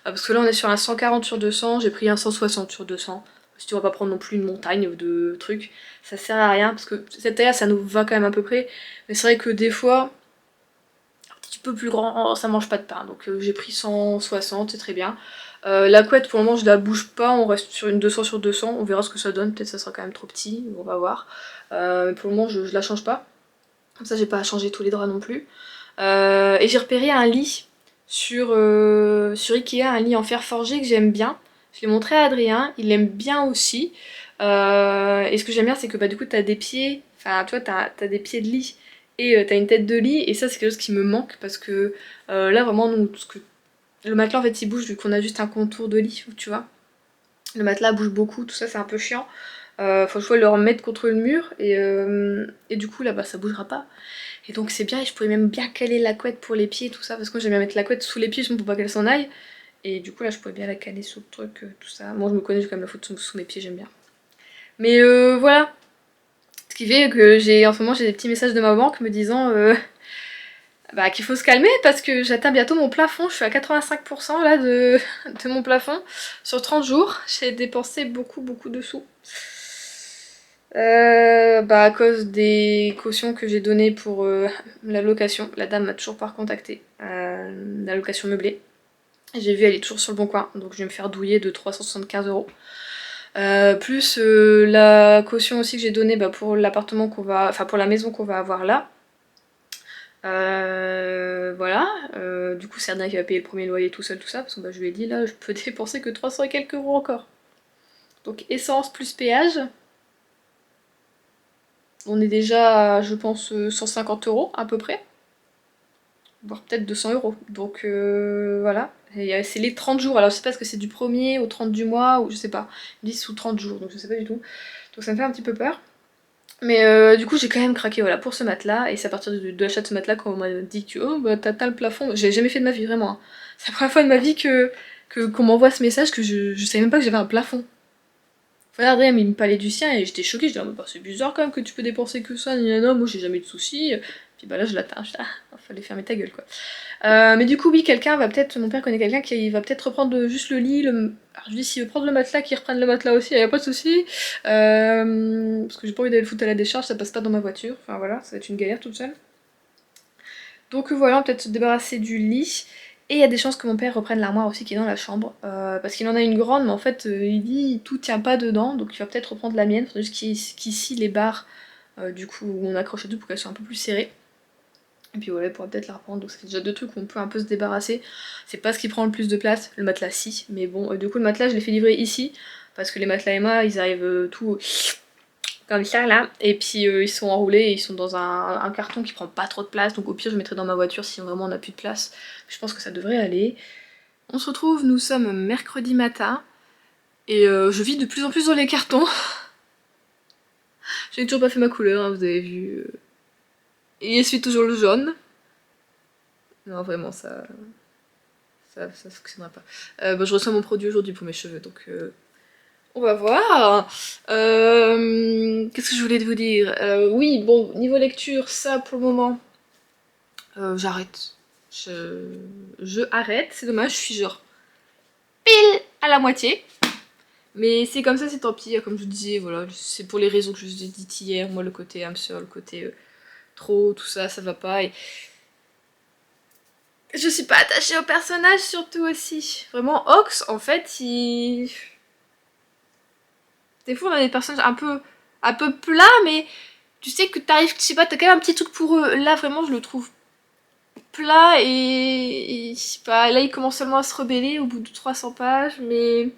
parce que là on est sur un 140 sur 200, j'ai pris un 160 sur 200, si tu vas pas prendre non plus une montagne de trucs, ça sert à rien, parce que cette taille là ça nous va quand même à peu près, mais c'est vrai que des fois, un petit peu plus grand, ça mange pas de pain, donc j'ai pris 160, c'est très bien. La couette pour le moment je la bouge pas, on reste sur une 200 sur 200, on verra ce que ça donne, peut-être ça sera quand même trop petit, on va voir. Mais pour le moment je la change pas, comme ça j'ai pas à changer tous les draps non plus. Et j'ai repéré un lit sur Ikea, un lit en fer forgé que j'aime bien. Je l'ai montré à Adrien, il l'aime bien aussi. Et ce que j'aime bien c'est que bah, du coup t'as des pieds, enfin tu vois t'as des pieds de lit et t'as une tête de lit, et ça c'est quelque chose qui me manque parce que là vraiment nous, ce que le matelas en fait il bouge vu qu'on a juste un contour de lit, tu vois. Le matelas bouge beaucoup, tout ça c'est un peu chiant. Faut que je le remettre contre le mur et du coup là bas ça bougera pas. Et donc c'est bien, et je pouvais même bien caler la couette pour les pieds et tout ça, parce que moi j'aime bien mettre la couette sous les pieds justement pour pas qu'elle s'en aille. Et du coup là je pouvais bien la caler sous le truc, tout ça. Moi je me connais, j'ai quand même la foutre sous mes pieds, j'aime bien. Mais voilà. Ce qui fait que en ce moment j'ai des petits messages de ma banque me disant bah, qu'il faut se calmer parce que j'atteins bientôt mon plafond, je suis à 85% là de mon plafond. Sur 30 jours, j'ai dépensé beaucoup de sous. Bah à cause des cautions que j'ai données pour la location. La dame m'a toujours pas recontacté. La location meublée. J'ai vu, elle est toujours sur le bon coin, donc je vais me faire douiller de 375 €. Plus la caution aussi que j'ai donnée bah, pour l'appartement qu'on va. Enfin pour la maison qu'on va avoir là. Voilà, du coup c'est Adrien qui va payer le premier loyer tout seul, tout ça, parce que bah, je lui ai dit là je peux dépenser que 300 et quelques euros encore. Donc essence plus péage, on est déjà à, je pense, 150 € à peu près, voire peut-être 200 €. Donc voilà, c'est les 30 jours, alors je sais pas ce que c'est du premier au 30 du mois, ou je sais pas, 10 ou 30 jours, donc je sais pas du tout. Donc ça me fait un petit peu peur. Mais du coup j'ai quand même craqué voilà, pour ce matelas, et c'est à partir de l'achat de ce matelas qu'on m'a dit que oh bah t'as le plafond. J'ai jamais fait de ma vie vraiment, hein. C'est la première fois de ma vie qu'on m'envoie ce message, que je savais même pas que j'avais un plafond. Voilà, Adrien il me parlait du sien et j'étais choquée, je disais bah, c'est bizarre quand même que tu peux dépenser que ça, non, moi j'ai jamais eu de soucis. Puis bah là je l'atteins, fallait fermer ta gueule quoi. Mais du coup oui, quelqu'un va peut-être, mon père connaît quelqu'un qui va peut-être reprendre juste le lit, alors je lui dis s'il veut prendre le matelas, qu'il reprenne le matelas aussi, y a pas de souci. Parce que j'ai pas envie d'aller le foutre à la décharge, ça passe pas dans ma voiture, enfin voilà, ça va être une galère toute seule. Donc voilà, on va peut-être se débarrasser du lit. Et il y a des chances que mon père reprenne l'armoire aussi qui est dans la chambre. Parce qu'il en a une grande, mais en fait il dit tout tient pas dedans, donc il va peut-être reprendre la mienne. Faudrait juste qu'il scie les barres du coup où on accroche tout pour qu'elles soient un peu plus serrées. Et puis voilà, il pourra peut-être la reprendre, donc ça fait déjà deux trucs où on peut un peu se débarrasser. C'est pas ce qui prend le plus de place, le matelas si, mais bon, du coup le matelas je l'ai fait livrer ici, parce que les matelas Emma ils arrivent tout comme ça là, et puis ils sont enroulés et ils sont dans un carton qui prend pas trop de place, donc au pire je mettrai dans ma voiture si vraiment on n'a plus de place. Je pense que ça devrait aller. On se retrouve, nous sommes mercredi matin, et je vis de plus en plus dans les cartons. J'ai toujours pas fait ma couleur, hein, vous avez vu. Et je suis toujours le jaune. Non vraiment ça fonctionnera pas. Bah, je reçois mon produit aujourd'hui pour mes cheveux, donc on va voir. Qu'est-ce que je voulais vous dire? Oui, bon, niveau lecture, ça pour le moment, j'arrête. Je arrête, c'est dommage, je suis genre pile à la moitié. Mais c'est comme ça, c'est tant pis, comme je vous disais, voilà, c'est pour les raisons que je vous ai dites hier, moi le côté âme sœur, le côté trop, tout ça, ça va pas. Et je suis pas attachée au personnage surtout aussi. Vraiment, Ox, en fait, il... Des fois, on a des personnages un peu plats, mais tu sais que t'arrives, je sais pas, t'as quand même un petit truc pour eux. Là, vraiment, je le trouve plat et je sais pas, là, il commence seulement à se rebeller au bout de 300 pages, mais...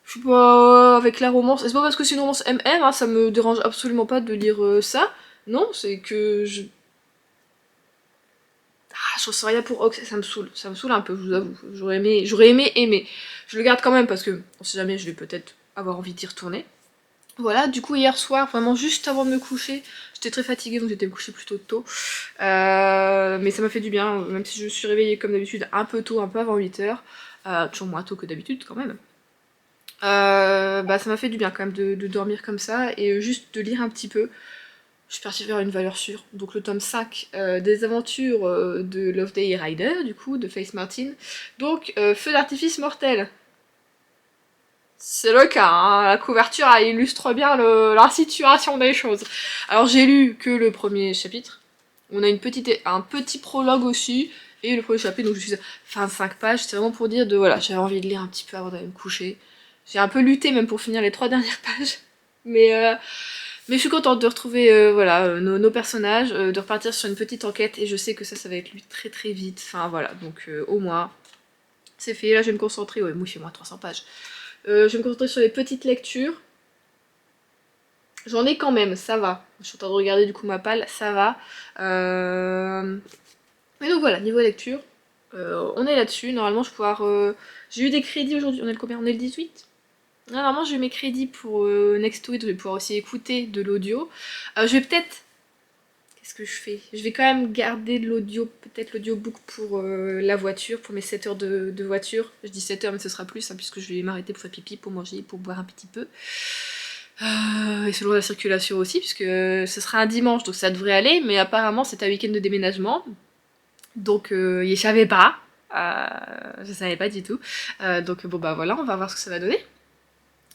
Je sais pas, avec la romance... C'est pas parce que c'est une romance MM, hein, ça me dérange absolument pas de lire ça. Non, c'est que je... Ah, je ressens rien pour Ox, ça me saoule un peu, je vous avoue. J'aurais aimé aimer. Je le garde quand même parce que, on sait jamais, je vais peut-être avoir envie d'y retourner. Voilà, du coup hier soir, vraiment juste avant de me coucher, j'étais très fatiguée donc j'étais couchée plutôt tôt. Mais ça m'a fait du bien, même si je me suis réveillée comme d'habitude un peu tôt, un peu avant 8h. Toujours moins tôt que d'habitude quand même. Bah ça m'a fait du bien quand même de dormir comme ça et juste de lire un petit peu. Je suis partie vers une valeur sûre. Donc le tome 5 des aventures de Loveday Rider, du coup, de Faith Martin. Donc feu d'artifice mortel. C'est le cas, hein. La couverture elle illustre bien la situation des choses. Alors j'ai lu que le premier chapitre. On a un petit prologue aussi. Et le premier chapitre, donc je suis à 25 pages. C'est vraiment pour dire voilà, j'avais envie de lire un petit peu avant d'aller me coucher. J'ai un peu lutté même pour finir les 3 dernières pages. Mais je suis contente de retrouver nos personnages, de repartir sur une petite enquête et je sais que ça va être lu très très vite. Enfin voilà, donc au moins c'est fait. Là je vais me concentrer, ouais, moi chez moi 300 pages. Je vais me concentrer sur les petites lectures. J'en ai quand même, ça va. Je suis en train de regarder du coup ma palle, ça va. Mais donc voilà, niveau lecture, on est là-dessus. Normalement je vais pouvoir... J'ai eu des crédits aujourd'hui, on est le combien? On est le 18. Normalement j'ai eu mes crédits pour Next to It, je vais pouvoir aussi écouter de l'audio. Je vais peut-être... Qu'est-ce que je fais? Je vais quand même garder de l'audio, peut-être l'audiobook pour la voiture, pour mes 7 heures de voiture. Je dis 7 heures mais ce sera plus, hein, puisque je vais m'arrêter pour faire pipi, pour manger, pour boire un petit peu. Et selon la circulation aussi, puisque ce sera un dimanche, donc ça devrait aller, mais apparemment c'est un week-end de déménagement. Donc je savais pas. Je savais pas du tout. Donc bon bah voilà, on va voir ce que ça va donner.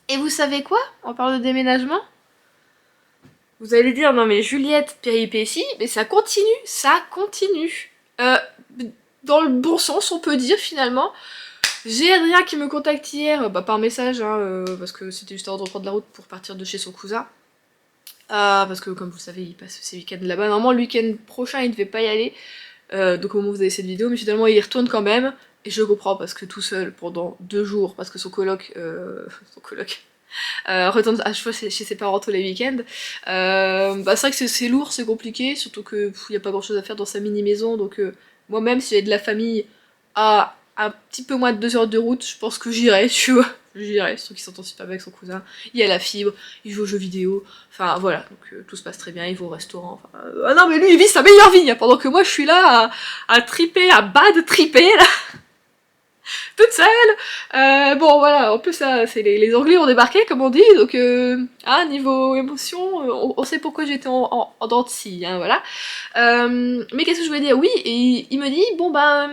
Et vous savez quoi? On parle de déménagement. Vous allez dire, non mais Juliette, péripétie, mais ça continue. Dans le bon sens, on peut dire finalement. J'ai Adrien qui me contacte hier, par message, hein, parce que c'était juste avant de reprendre la route pour partir de chez son cousin. Parce que comme vous le savez, il passe ses week-ends là-bas. Normalement, le week-end prochain, il devait pas y aller. Donc au moment où vous avez cette vidéo, mais finalement, il y retourne quand même. Et je comprends, parce que tout seul, pendant 2 jours, parce que son coloc... retourne à chaque fois chez ses parents tous les week-ends. C'est vrai que c'est lourd, c'est compliqué, surtout qu'il n'y a pas grand chose à faire dans sa mini-maison, donc moi-même, si j'avais de la famille à un petit peu moins de 2 heures de route, je pense que j'irais, tu vois. J'irais, surtout qu'il s'entend super bien avec son cousin. Il y a la fibre, il joue aux jeux vidéo, enfin voilà, donc tout se passe très bien, il va au restaurant. Ah non, mais lui, il vit sa meilleure vie, hein, pendant que moi, je suis là à triper, à bad triper, là toute seule. Bon voilà, en plus ça, c'est les Anglais ont débarqué comme on dit, donc niveau émotion, on sait pourquoi j'étais en dents de scie, hein, voilà. Mais qu'est-ce que je voulais dire? Oui, et il me dit, bon bah...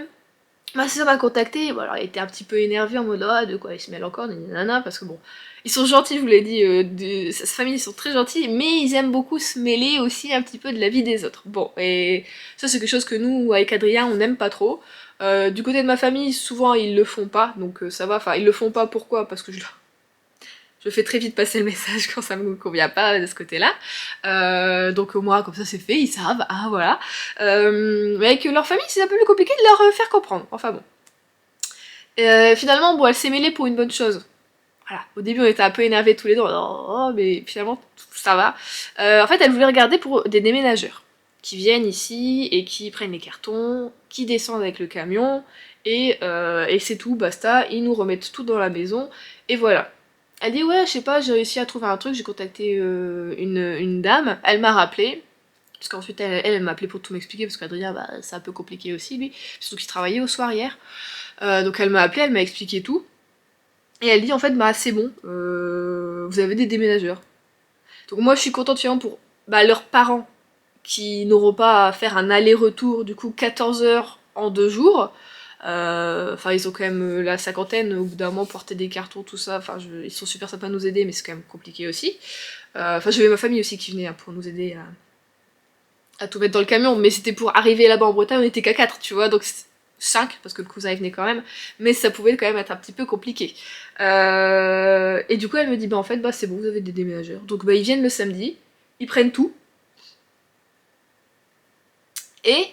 Ma sœur m'a contacté, bon alors elle était un petit peu énervée en mode ah de quoi il se mêle encore, nanana, parce que bon, ils sont gentils, je vous l'ai dit, sa famille ils sont très gentils, mais ils aiment beaucoup se mêler aussi un petit peu de la vie des autres. Bon, et ça c'est quelque chose que nous, avec Adrien, on n'aime pas trop. Du côté de ma famille, souvent ils le font pas, donc ça va, enfin ils le font pas, pourquoi? Parce que je fais très vite passer le message quand ça me convient pas de ce côté-là. Donc moi, comme ça c'est fait, ils savent, ah voilà. Mais avec leur famille, c'est un peu plus compliqué de leur faire comprendre. Enfin bon. Finalement, bon, elle s'est mêlée pour une bonne chose. Voilà. Au début, on était un peu énervés tous les deux, mais finalement, ça va. En fait, elle voulait regarder pour des déménageurs qui viennent ici et qui prennent les cartons, qui descendent avec le camion, et c'est tout, basta, ils nous remettent tout dans la maison, et voilà. Elle dit ouais, je sais pas, j'ai réussi à trouver un truc, j'ai contacté une dame, elle m'a rappelé, parce qu'ensuite elle m'a appelé pour tout m'expliquer, parce qu'Adrien, bah, c'est un peu compliqué aussi lui, surtout qu'il travaillait au soir hier. Donc elle m'a appelé, elle m'a expliqué tout, et elle dit en fait bah c'est bon, vous avez des déménageurs. Donc moi je suis contente finalement pour leurs parents, qui n'auront pas à faire un aller-retour du coup 14 heures en 2 jours. Enfin, ils ont quand même la cinquantaine, au bout d'un moment, porter des cartons, tout ça. Enfin, ils sont super sympas à nous aider, mais c'est quand même compliqué aussi. Enfin, j'avais ma famille aussi qui venait hein, pour nous aider à tout mettre dans le camion, mais c'était pour arriver là-bas en Bretagne, on était qu'à 4, tu vois, donc 5, parce que le cousin il venait quand même, mais ça pouvait quand même être un petit peu compliqué. Et du coup, elle me dit, bah en fait, bah c'est bon, vous avez des déménageurs. Donc, bah ils viennent le samedi, ils prennent tout, et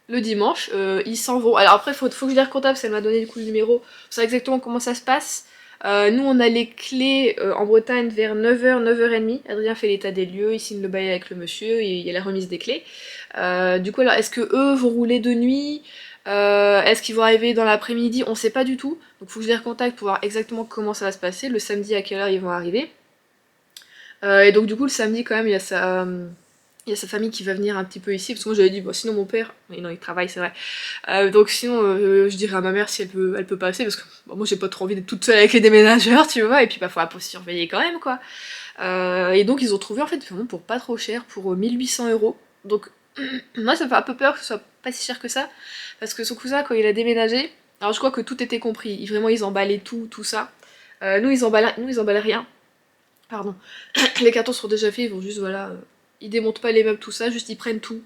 le dimanche, ils s'en vont. Alors après, faut que je les recontacte parce qu'elle m'a donné du coup le numéro. Vous savez exactement comment ça se passe. Nous, on a les clés en Bretagne vers 9h, 9h30. Adrien fait l'état des lieux, il signe le bail avec le monsieur, et il y a la remise des clés. Du coup, alors, est-ce que eux vont rouler de nuit? Est-ce qu'ils vont arriver dans l'après-midi? On sait pas du tout. Donc faut que je les recontacte pour voir exactement comment ça va se passer. Le samedi, à quelle heure ils vont arriver. Et donc du coup, le samedi, quand même, il y a ça... Il y a sa famille qui va venir un petit peu ici, parce que moi j'avais dit, bon, sinon mon père, mais non, il travaille, c'est vrai. Donc sinon, je dirais à ma mère si elle peut passer, parce que bon, moi j'ai pas trop envie d'être toute seule avec les déménageurs, tu vois, et puis parfois faut surveiller quand même, quoi. Et donc ils ont trouvé en fait vraiment pour pas trop cher, pour 1 800 €. Donc moi ça me fait un peu peur que ce soit pas si cher que ça, parce que son cousin quand il a déménagé, alors je crois que tout était compris, vraiment ils emballaient tout ça. Nous ils emballaient rien, pardon. Les cartons sont déjà faits, ils vont juste voilà, ils démontent pas les meubles tout ça, juste ils prennent tout.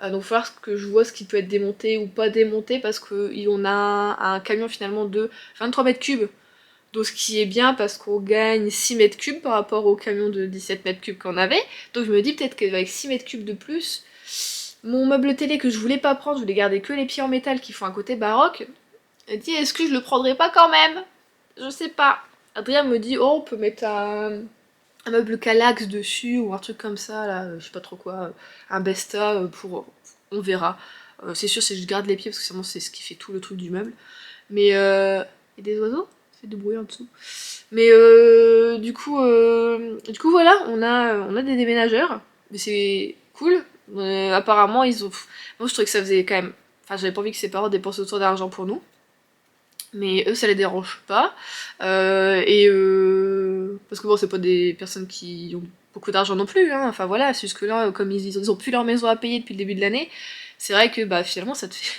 Donc il va falloir que je vois ce qui peut être démonté ou pas démonté, parce qu'on a un camion finalement de 23 mètres cubes. Donc ce qui est bien parce qu'on gagne 6 mètres cubes par rapport au camion de 17 mètres cubes qu'on avait. Donc je me dis peut-être qu'avec 6 mètres cubes de plus, mon meuble télé que je voulais pas prendre, je voulais garder que les pieds en métal qui font un côté baroque, elle dit est-ce que je le prendrais pas quand même? Je sais pas. Adrien me dit oh on peut mettre un meuble Calax dessus ou un truc comme ça là, je sais pas trop quoi, un Besta pour... on verra. C'est sûr si je garde les pieds parce que sinon c'est ce qui fait tout le truc du meuble. Mais il y a des oiseaux? Ça fait du bruit en dessous. Mais du coup voilà, on a des déménageurs, mais c'est cool. Apparemment ils ont... Moi je trouvais que ça faisait quand même... Enfin j'avais pas envie que ses parents dépensent autant d'argent pour nous. Mais eux ça les dérange pas. Parce que bon c'est pas des personnes qui ont beaucoup d'argent non plus, hein. Enfin voilà, c'est juste que là, comme ils ont plus leur maison à payer depuis le début de l'année, c'est vrai que bah finalement ça te fait...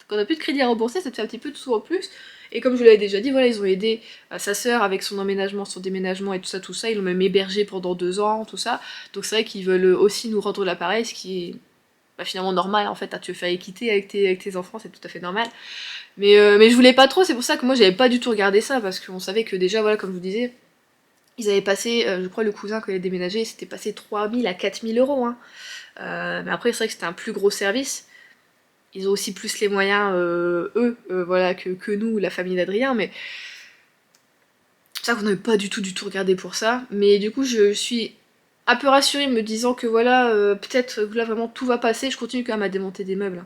Quand on a plus de crédit à rembourser, ça te fait un petit peu de sous en plus. Et comme je vous l'avais déjà dit, voilà, ils ont aidé sa sœur avec son emménagement, son déménagement et tout ça. Ils l'ont même hébergé pendant 2 ans, tout ça. Donc c'est vrai qu'ils veulent aussi nous rendre l'appareil, ce qui est bah, finalement normal en fait. Tu veux faire équiter avec tes enfants, c'est tout à fait normal. Mais je voulais pas trop, c'est pour ça que moi j'avais pas du tout regardé ça, parce qu'on savait que déjà, voilà, comme je vous disais, ils avaient passé, je crois le cousin quand il a déménagé, c'était passé 3 000 à 4 000 €. Hein. Mais après c'est vrai que c'était un plus gros service. Ils ont aussi plus les moyens, voilà, que nous, la famille d'Adrien, mais c'est ça qu'on n'avait pas du tout regardé pour ça. Mais du coup, je suis un peu rassurée me disant que voilà, peut-être que là vraiment tout va passer. Je continue quand même à démonter des meubles.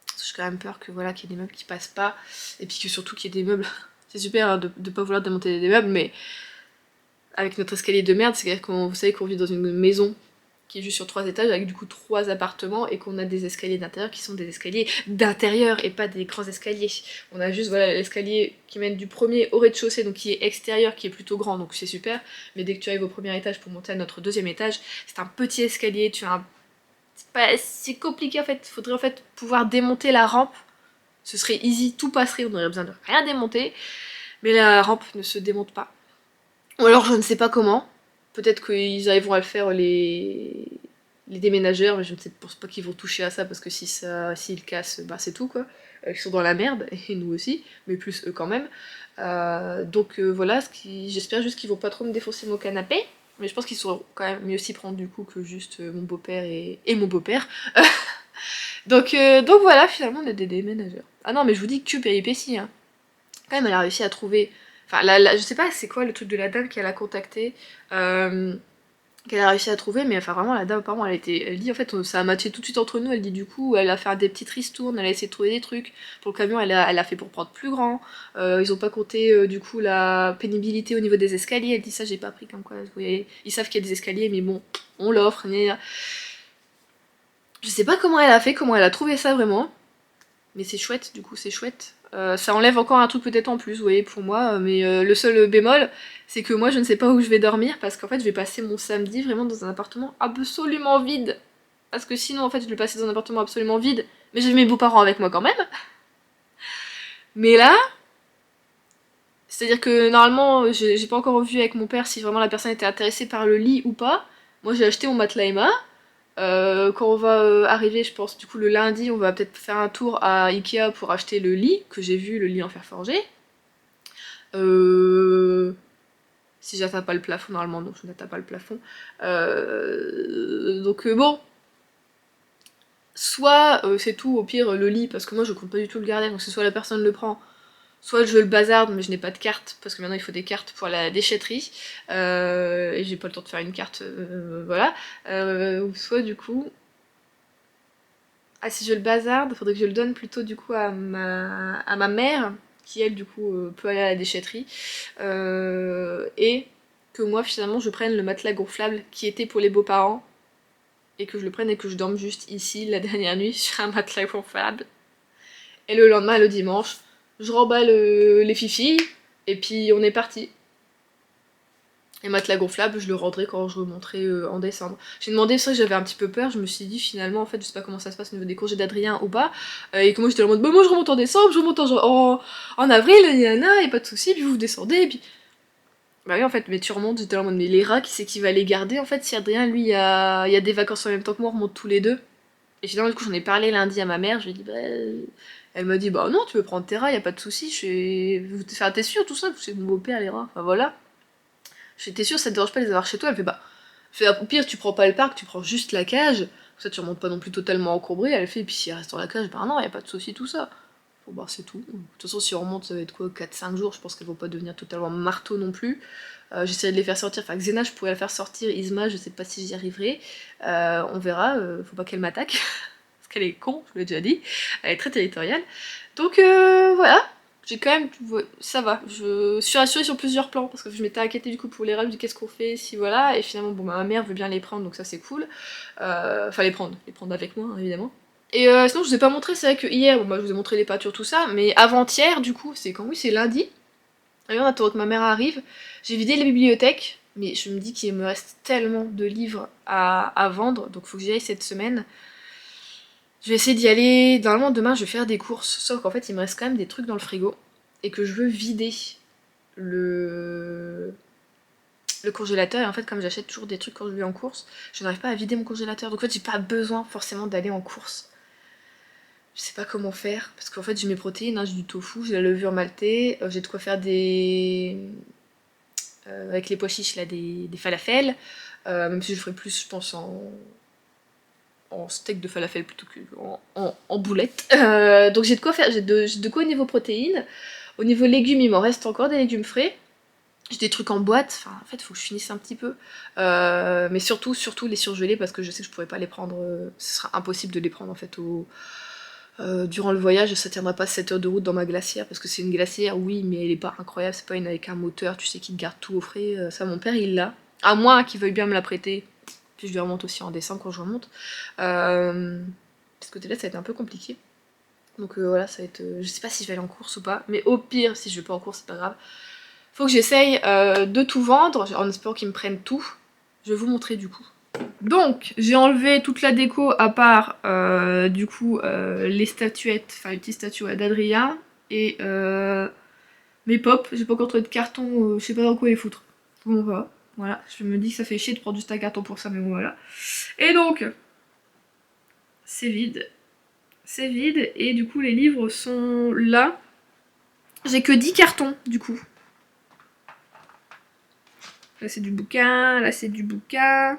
Parce que j'ai quand même peur que voilà, qu'il y ait des meubles qui passent pas. Et puis que surtout qu'il y ait des meubles. C'est super hein, de pas vouloir démonter des meubles, mais avec notre escalier de merde, c'est-à-dire qu'on vous savez qu'on vit dans une maison qui est juste sur 3 étages avec du coup 3 appartements et qu'on a des escaliers d'intérieur qui sont des escaliers d'intérieur et pas des grands escaliers. On a juste voilà l'escalier qui mène du premier au rez-de-chaussée, donc qui est extérieur, qui est plutôt grand, donc c'est super. Mais dès que tu arrives au premier étage pour monter à notre deuxième étage, c'est un petit escalier, tu as un... C'est compliqué en fait, il faudrait en fait pouvoir démonter la rampe. Ce serait easy, tout passerait, on n'aurait besoin de rien démonter. Mais la rampe ne se démonte pas. Ou alors je ne sais pas comment. Peut-être qu'ils arriveront à le faire les déménageurs, mais je ne pense pas qu'ils vont toucher à ça parce que s'ils cassent, bah c'est tout quoi. Ils sont dans la merde, et nous aussi, mais plus eux quand même. Donc voilà, j'espère juste qu'ils vont pas trop me défoncer mon canapé. Mais je pense qu'ils sauront quand même mieux s'y prendre du coup que juste mon beau-père et mon beau-père. Donc voilà, finalement on est des déménageurs. Ah non, mais je vous dis que péripétie, hein. Quand même, elle a réussi à trouver. Enfin, je sais pas c'est quoi le truc de la dame qu'elle a contacté, qu'elle a réussi à trouver, mais enfin vraiment la dame apparemment elle dit en fait ça a matché tout de suite entre nous, elle dit du coup elle a fait des petites ristournes, elle a essayé de trouver des trucs, pour le camion elle a fait pour prendre plus grand, ils ont pas compté du coup la pénibilité au niveau des escaliers, elle dit ça j'ai pas pris comme quoi, vous voyez, ils savent qu'il y a des escaliers mais bon, on l'offre, je sais pas comment elle a fait, comment elle a trouvé ça vraiment, mais c'est chouette, du coup c'est chouette. Ça enlève encore un truc peut-être en plus, vous voyez, pour moi, mais le seul bémol, c'est que moi je ne sais pas où je vais dormir, parce qu'en fait je vais passer mon samedi vraiment dans un appartement absolument vide. Parce que sinon en fait je vais passer dans un appartement absolument vide, mais j'ai mes beaux-parents avec moi quand même. Mais là, c'est-à-dire que normalement j'ai pas encore vu avec mon père si vraiment la personne était intéressée par le lit ou pas. Moi j'ai acheté mon matelas Emma. Quand on va arriver, je pense, du coup le lundi, on va peut-être faire un tour à Ikea pour acheter le lit, que j'ai vu, le lit en fer forgé. Si j'atteins pas le plafond, normalement non, je n'atteins pas le plafond. Donc bon, soit c'est tout, au pire le lit, parce que moi je compte pas du tout le garder, donc c'est soit la personne le prend, soit je le bazarde, mais je n'ai pas de carte, parce que maintenant il faut des cartes pour la déchetterie, et j'ai pas le temps de faire une carte, voilà. Ou soit du coup... Ah, si je le bazarde, faudrait que je le donne plutôt du coup à ma mère, qui elle du coup peut aller à la déchetterie, et que moi finalement je prenne le matelas gonflable qui était pour les beaux-parents, et que je le prenne et que je dorme juste ici la dernière nuit sur un matelas gonflable. Et le lendemain, le dimanche, je remballe les fifis et puis on est parti. Et matelas gonflable, je le rendrai quand je remonterai en décembre. J'ai demandé, c'est vrai que j'avais un petit peu peur, je me suis dit finalement, en fait, je sais pas comment ça se passe au niveau des congés d'Adrien ou pas. Et que moi j'étais en mode, bah moi je remonte en décembre, je remonte en avril, nanana, et pas de soucis, puis vous descendez, et puis. Bah oui, en fait, mais tu remontes, j'étais en mode, mais les rats, qui c'est qui va les garder en fait si Adrien, lui, il y a des vacances en même temps que moi, on remonte tous les deux. Et finalement, du coup, j'en ai parlé lundi à ma mère, je lui ai dit, bah. Elle m'a dit, bah non, tu peux prendre tes rats, y a pas de soucis, je suis. Enfin, t'es sûr, tout ça, c'est mon beau-père, les rats, enfin voilà. J'étais sûre, ça te dérange pas de les avoir chez toi. Elle fait bah. Au pire, tu prends pas le parc, tu prends juste la cage. Comme ça, tu remontes pas non plus totalement encombré. Elle fait, et puis si elle reste dans la cage, bah non, y a pas de souci, tout ça. Bon, bah c'est tout. De toute façon, si on remonte, ça va être quoi, 4-5 jours. Je pense qu'elles vont pas devenir totalement marteau non plus. J'essaierai de les faire sortir. Enfin, Xena, je pourrais la faire sortir. Isma, je sais pas si j'y arriverai. On verra. Faut pas qu'elle m'attaque. Parce qu'elle est con, je vous l'ai déjà dit. Elle est très territoriale. Donc voilà. J'ai quand même, ça va, je suis rassurée sur plusieurs plans, parce que je m'étais inquiétée du coup pour les rats, je me dis qu'est-ce qu'on fait si voilà, et finalement bon bah, ma mère veut bien les prendre, donc ça c'est cool. Enfin les prendre avec moi hein, évidemment. Et sinon je vous ai pas montré, c'est vrai que hier, bon bah je vous ai montré les pâtures tout ça, mais avant-hier du coup, c'est quand oui c'est lundi, et on attend que ma mère arrive, j'ai vidé les bibliothèques, mais je me dis qu'il me reste tellement de livres à vendre, donc faut que j'y aille cette semaine. Je vais essayer d'y aller. Normalement, demain, je vais faire des courses. Sauf qu'en fait, il me reste quand même des trucs dans le frigo. Et que je veux vider le, le congélateur. Et en fait, comme j'achète toujours des trucs quand je vais en course, je n'arrive pas à vider mon congélateur. Donc en fait, j'ai pas besoin forcément d'aller en course. Je sais pas comment faire. Parce qu'en fait, j'ai mes protéines. Hein, j'ai du tofu, j'ai la levure maltais. J'ai de quoi faire des. Avec les pois chiches, là, des falafels. Même si je ferai plus, je pense, en steak de falafel plutôt que en boulettes. Donc j'ai de quoi faire, j'ai de quoi au niveau protéines. Au niveau légumes, il m'en reste encore des légumes frais. J'ai des trucs en boîte, enfin en fait faut que je finisse un petit peu. Mais surtout les surgelés parce que je sais que je pourrais pas les prendre, ce sera impossible de les prendre en fait durant le voyage, ça tiendra pas 7 heures de route dans ma glacière parce que c'est une glacière, oui, mais elle est pas incroyable, c'est pas une avec un moteur, tu sais, qui te garde tout au frais. Ça, mon père il l'a. À moins qu'il veuille bien me la prêter. Puis je lui remonte aussi en décembre quand je remonte. Parce que là ça va être un peu compliqué. Donc voilà, ça va être. Je sais pas si je vais aller en course ou pas, mais au pire, si je vais pas en course, c'est pas grave. Faut que j'essaye de tout vendre, en espérant qu'ils me prennent tout. Je vais vous montrer du coup. Donc, j'ai enlevé toute la déco à part du coup les statuettes, enfin les petites statuettes d'Adrien et mes pops. J'ai pas encore trouvé de carton, je sais pas dans quoi les foutre. Bon, voilà, je me dis que ça fait chier de prendre juste un carton pour ça, mais bon, voilà. Et donc, c'est vide. C'est vide, et du coup, les livres sont là. J'ai que 10 cartons, du coup. Là, c'est du bouquin, là, c'est du bouquin.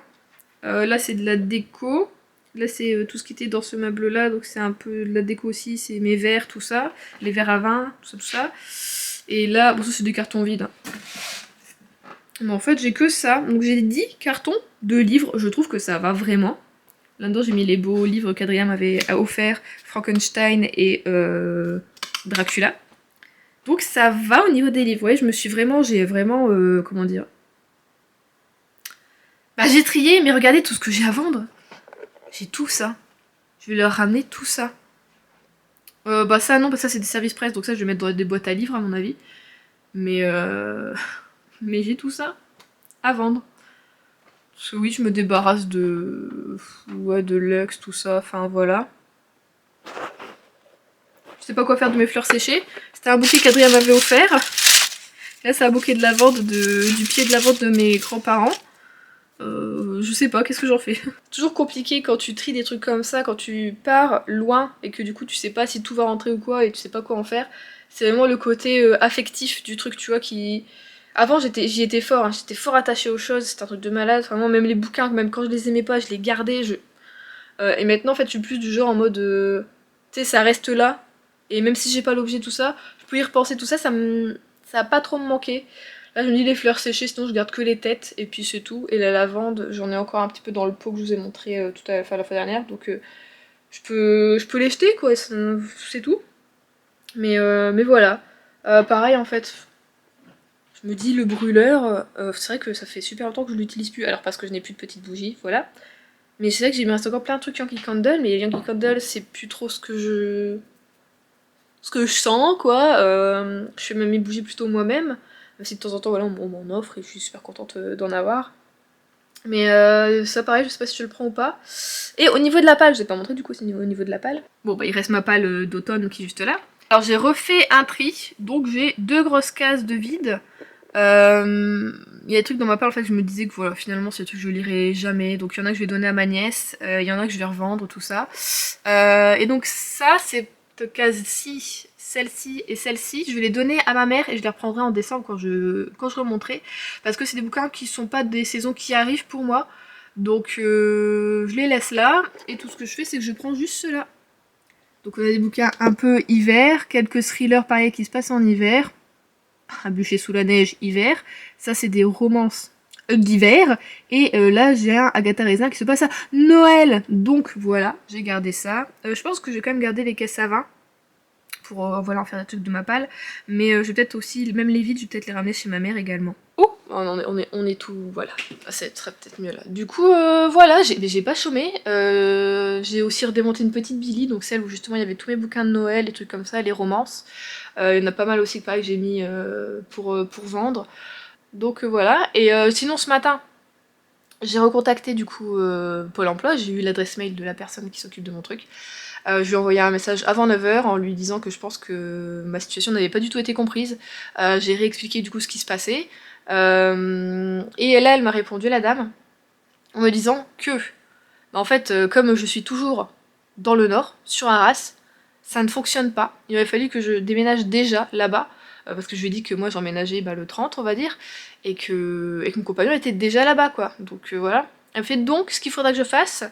Là, c'est de la déco. Là, c'est tout ce qui était dans ce meuble-là, donc c'est un peu de la déco aussi. C'est mes verres, tout ça. Les verres à vin, tout ça. Et là, bon, ça, c'est des cartons vides. Hein. Mais en fait, j'ai que ça. Donc, j'ai 10 cartons de livres. Je trouve que ça va vraiment. Là-dedans, j'ai mis les beaux livres qu'Adrien m'avait offert, Frankenstein et Dracula. Donc ça va au niveau des livres. Ouais, j'ai vraiment, comment dire. Bah j'ai trié, mais regardez tout ce que j'ai à vendre. J'ai tout ça. Je vais leur ramener tout ça. Bah ça non, parce que ça c'est des services presse, donc ça je vais mettre dans des boîtes à livres à mon avis. Mais mais j'ai tout ça à vendre. Parce que oui, je me débarrasse de Lux, tout ça, enfin voilà. Je sais pas quoi faire de mes fleurs séchées. C'était un bouquet qu'Adrien m'avait offert. Là, c'est un bouquet de lavande du pied de lavande de mes grands-parents. Je sais pas, qu'est-ce que j'en fais. Toujours compliqué quand tu tries des trucs comme ça, quand tu pars loin et que du coup tu sais pas si tout va rentrer ou quoi et tu sais pas quoi en faire. C'est vraiment le côté affectif du truc, tu vois, qui... Avant j'y étais fort, hein, j'étais fort attachée aux choses, c'était un truc de malade, vraiment même les bouquins, même quand je les aimais pas, je les gardais, et maintenant en fait je suis plus du genre en mode... tu sais, ça reste là, et même si j'ai pas l'objet, tout ça, je peux y repenser, tout ça, ça va pas trop me manquer. Là je me dis les fleurs séchées, sinon je garde que les têtes, et puis c'est tout. Et la lavande, j'en ai encore un petit peu dans le pot que je vous ai montré tout à la fois dernière, donc je peux les jeter quoi, c'est tout. Mais voilà. Pareil en fait, je me dis le brûleur, c'est vrai que ça fait super longtemps que je l'utilise plus, alors parce que je n'ai plus de petites bougies, voilà. Mais c'est vrai que il me reste encore plein de trucs Yankee Candle, mais Yankee Candle c'est plus trop ce que je sens quoi. Je fais même mes bougies plutôt moi-même, même si de temps en temps voilà on m'en offre et je suis super contente d'en avoir. Mais ça pareil, je sais pas si je le prends ou pas. Et au niveau de la palle, je vais pas montrer du coup, c'est au niveau de la palle. Bon bah il reste ma palle d'automne qui est juste là. Alors j'ai refait un tri, donc j'ai 2 grosses cases de vide. Il y a des trucs dans ma palle en fait je me disais que voilà finalement c'est des trucs que je lirai jamais, donc il y en a que je vais donner à ma nièce, il y en a que je vais revendre, tout ça. Et donc ça, cette case-ci, celle-ci et celle-ci, je vais les donner à ma mère et je les reprendrai en décembre quand je remonterai, parce que c'est des bouquins qui sont pas des saisons qui arrivent pour moi, donc je les laisse là, et tout ce que je fais c'est que je prends juste ceux-là. Donc on a des bouquins un peu hiver, quelques thrillers pareils qui se passent en hiver, un bûcher sous la neige hiver, ça c'est des romances d'hiver, et là j'ai un Agatha Raisin qui se passe à Noël, donc voilà, j'ai gardé ça. Je pense que je vais quand même garder les caisses à vin pour voilà, en faire des trucs de ma palle, mais je vais peut-être aussi, même les vides, je vais peut-être les ramener chez ma mère également. Oh, on est tout, voilà, ça serait peut-être mieux là. Du coup, voilà, j'ai pas chômé, j'ai aussi redémonté une petite Billy, donc celle où justement il y avait tous mes bouquins de Noël, les trucs comme ça, les romances. Il y en a pas mal aussi pareil que j'ai mis pour vendre. Donc voilà, et sinon ce matin, j'ai recontacté du coup Pôle emploi, j'ai eu l'adresse mail de la personne qui s'occupe de mon truc. Je lui ai envoyé un message avant 9h en lui disant que je pense que ma situation n'avait pas du tout été comprise. J'ai réexpliqué du coup ce qui se passait. Et là, elle m'a répondu, la dame, en me disant que, bah, en fait, comme je suis toujours dans le nord, sur Arras, ça ne fonctionne pas. Il aurait fallu que je déménage déjà là-bas, parce que je lui ai dit que moi j'emménageais le 30, on va dire, et que mon compagnon était déjà là-bas, quoi. Donc voilà. Elle me fait donc, ce qu'il faudra que je fasse,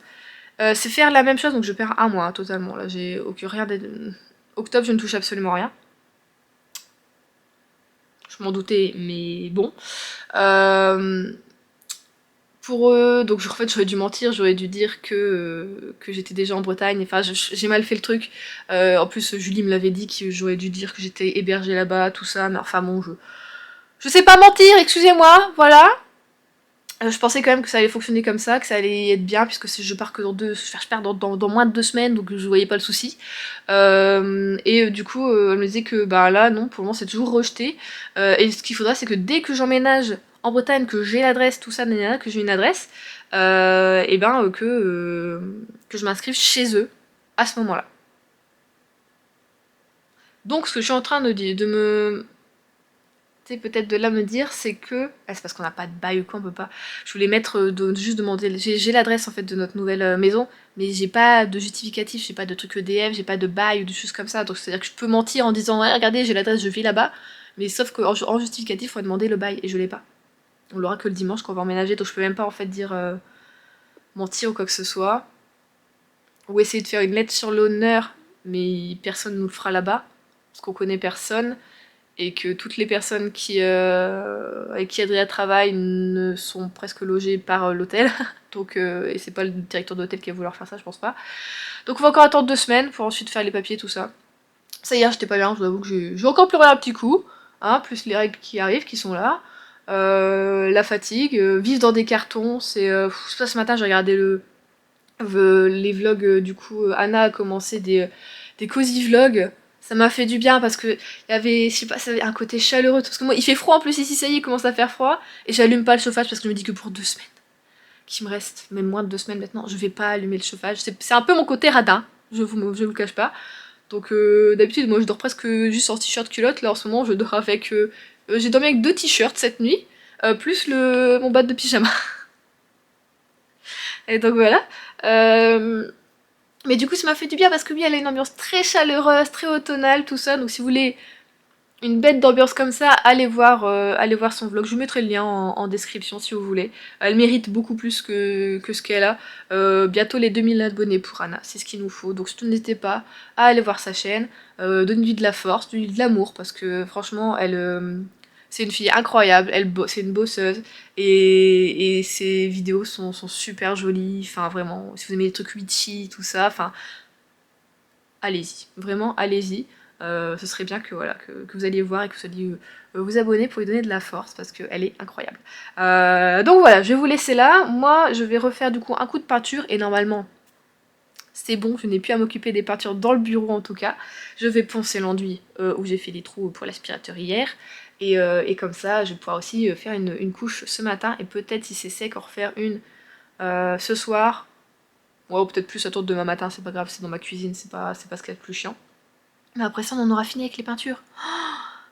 c'est faire la même chose, donc je perds un mois, hein, totalement. Là, j'ai aucun rien. Octobre, je ne touche absolument rien. Je m'en doutais, mais bon. Euh, pour eux, donc en fait j'aurais dû mentir, j'aurais dû dire que j'étais déjà en Bretagne, enfin j'ai mal fait le truc. En plus Julie me l'avait dit que j'aurais dû dire que j'étais hébergée là-bas, tout ça, mais enfin bon, je sais pas mentir, excusez-moi, voilà. Je pensais quand même que ça allait fonctionner comme ça, que ça allait être bien, puisque je pars que je pars dans moins de 2 semaines, donc je voyais pas le souci. Et du coup, elle me disait que bah là, non, pour le moment c'est toujours rejeté. Et ce qu'il faudra, c'est que dès que j'emménage en Bretagne, que j'ai l'adresse, tout ça, que j'ai une adresse, et ben que je m'inscrive chez eux à ce moment-là. Donc ce que je suis en train de me peut-être de là me dire, c'est que. Ah, c'est parce qu'on n'a pas de bail ou quoi, on peut pas. Je voulais mettre. Juste demander. J'ai l'adresse en fait de notre nouvelle maison, mais j'ai pas de justificatif, j'ai pas de truc EDF, j'ai pas de bail ou de choses comme ça. Donc c'est-à-dire que je peux mentir en disant ouais, regardez, j'ai l'adresse, je vis là-bas. Mais sauf qu'en justificatif, il faut demander le bail et je l'ai pas. On l'aura que le dimanche quand on va emménager, donc je peux même pas en fait dire mentir ou quoi que ce soit. Ou essayer de faire une lettre sur l'honneur, mais personne nous le fera là-bas, parce qu'on connaît personne et que toutes les personnes avec qui Adrien travaille ne sont presque logées par l'hôtel. Donc, et c'est pas le directeur d'hôtel qui va vouloir faire ça, je pense pas. Donc on va encore attendre 2 semaines pour ensuite faire les papiers, tout ça. Ça hier j'étais pas bien, je vous avoue que j'ai encore pleuré un petit coup, hein, plus les règles qui arrivent, qui sont là. La fatigue, vivre dans des cartons, c'est ça, ce matin j'ai regardé les vlogs, du coup Anna a commencé des cozy vlogs. Ça m'a fait du bien parce que il y avait, je sais pas, ça avait un côté chaleureux. Parce que moi, il fait froid en plus ici, ça y est, il commence à faire froid. Et j'allume pas le chauffage parce que je me dis que pour 2 semaines, qu'il me reste même moins de 2 semaines maintenant, je vais pas allumer le chauffage. C'est un peu mon côté radin, je vous le cache pas. Donc d'habitude, moi je dors presque juste en t-shirt culotte. Là en ce moment, je dors avec. J'ai dormi avec 2 t-shirts cette nuit, plus mon bas de pyjama. Et donc voilà. Euh, mais du coup, ça m'a fait du bien parce que oui, elle a une ambiance très chaleureuse, très automnale, tout ça. Donc si vous voulez une bête d'ambiance comme ça, allez voir son vlog. Je vous mettrai le lien en description si vous voulez. Elle mérite beaucoup plus que ce qu'elle a. Bientôt les 2000 abonnés pour Anna, c'est ce qu'il nous faut. Donc surtout n'hésitez pas à aller voir sa chaîne. Donnez-lui de la force, donnez-lui de l'amour parce que franchement, c'est une fille incroyable. C'est une bosseuse et ses vidéos sont super jolies. Enfin vraiment, si vous aimez les trucs witchy, tout ça, enfin allez-y, vraiment allez-y. ce serait bien que, voilà, que vous alliez voir et que vous alliez vous abonner pour lui donner de la force parce qu'elle est incroyable. Donc voilà, je vais vous laisser là. Moi, je vais refaire du coup un coup de peinture et normalement, c'est bon, je n'ai plus à m'occuper des peintures dans le bureau en tout cas. Je vais poncer l'enduit où j'ai fait les trous pour l'aspirateur hier. Et comme ça, je vais pouvoir aussi faire une couche ce matin et peut-être si c'est sec, en refaire une ce soir. Ouais, ou peut-être plus à tour de demain matin, c'est pas grave, c'est dans ma cuisine, c'est pas ce qu'il y a de plus chiant. Mais après ça, on en aura fini avec les peintures.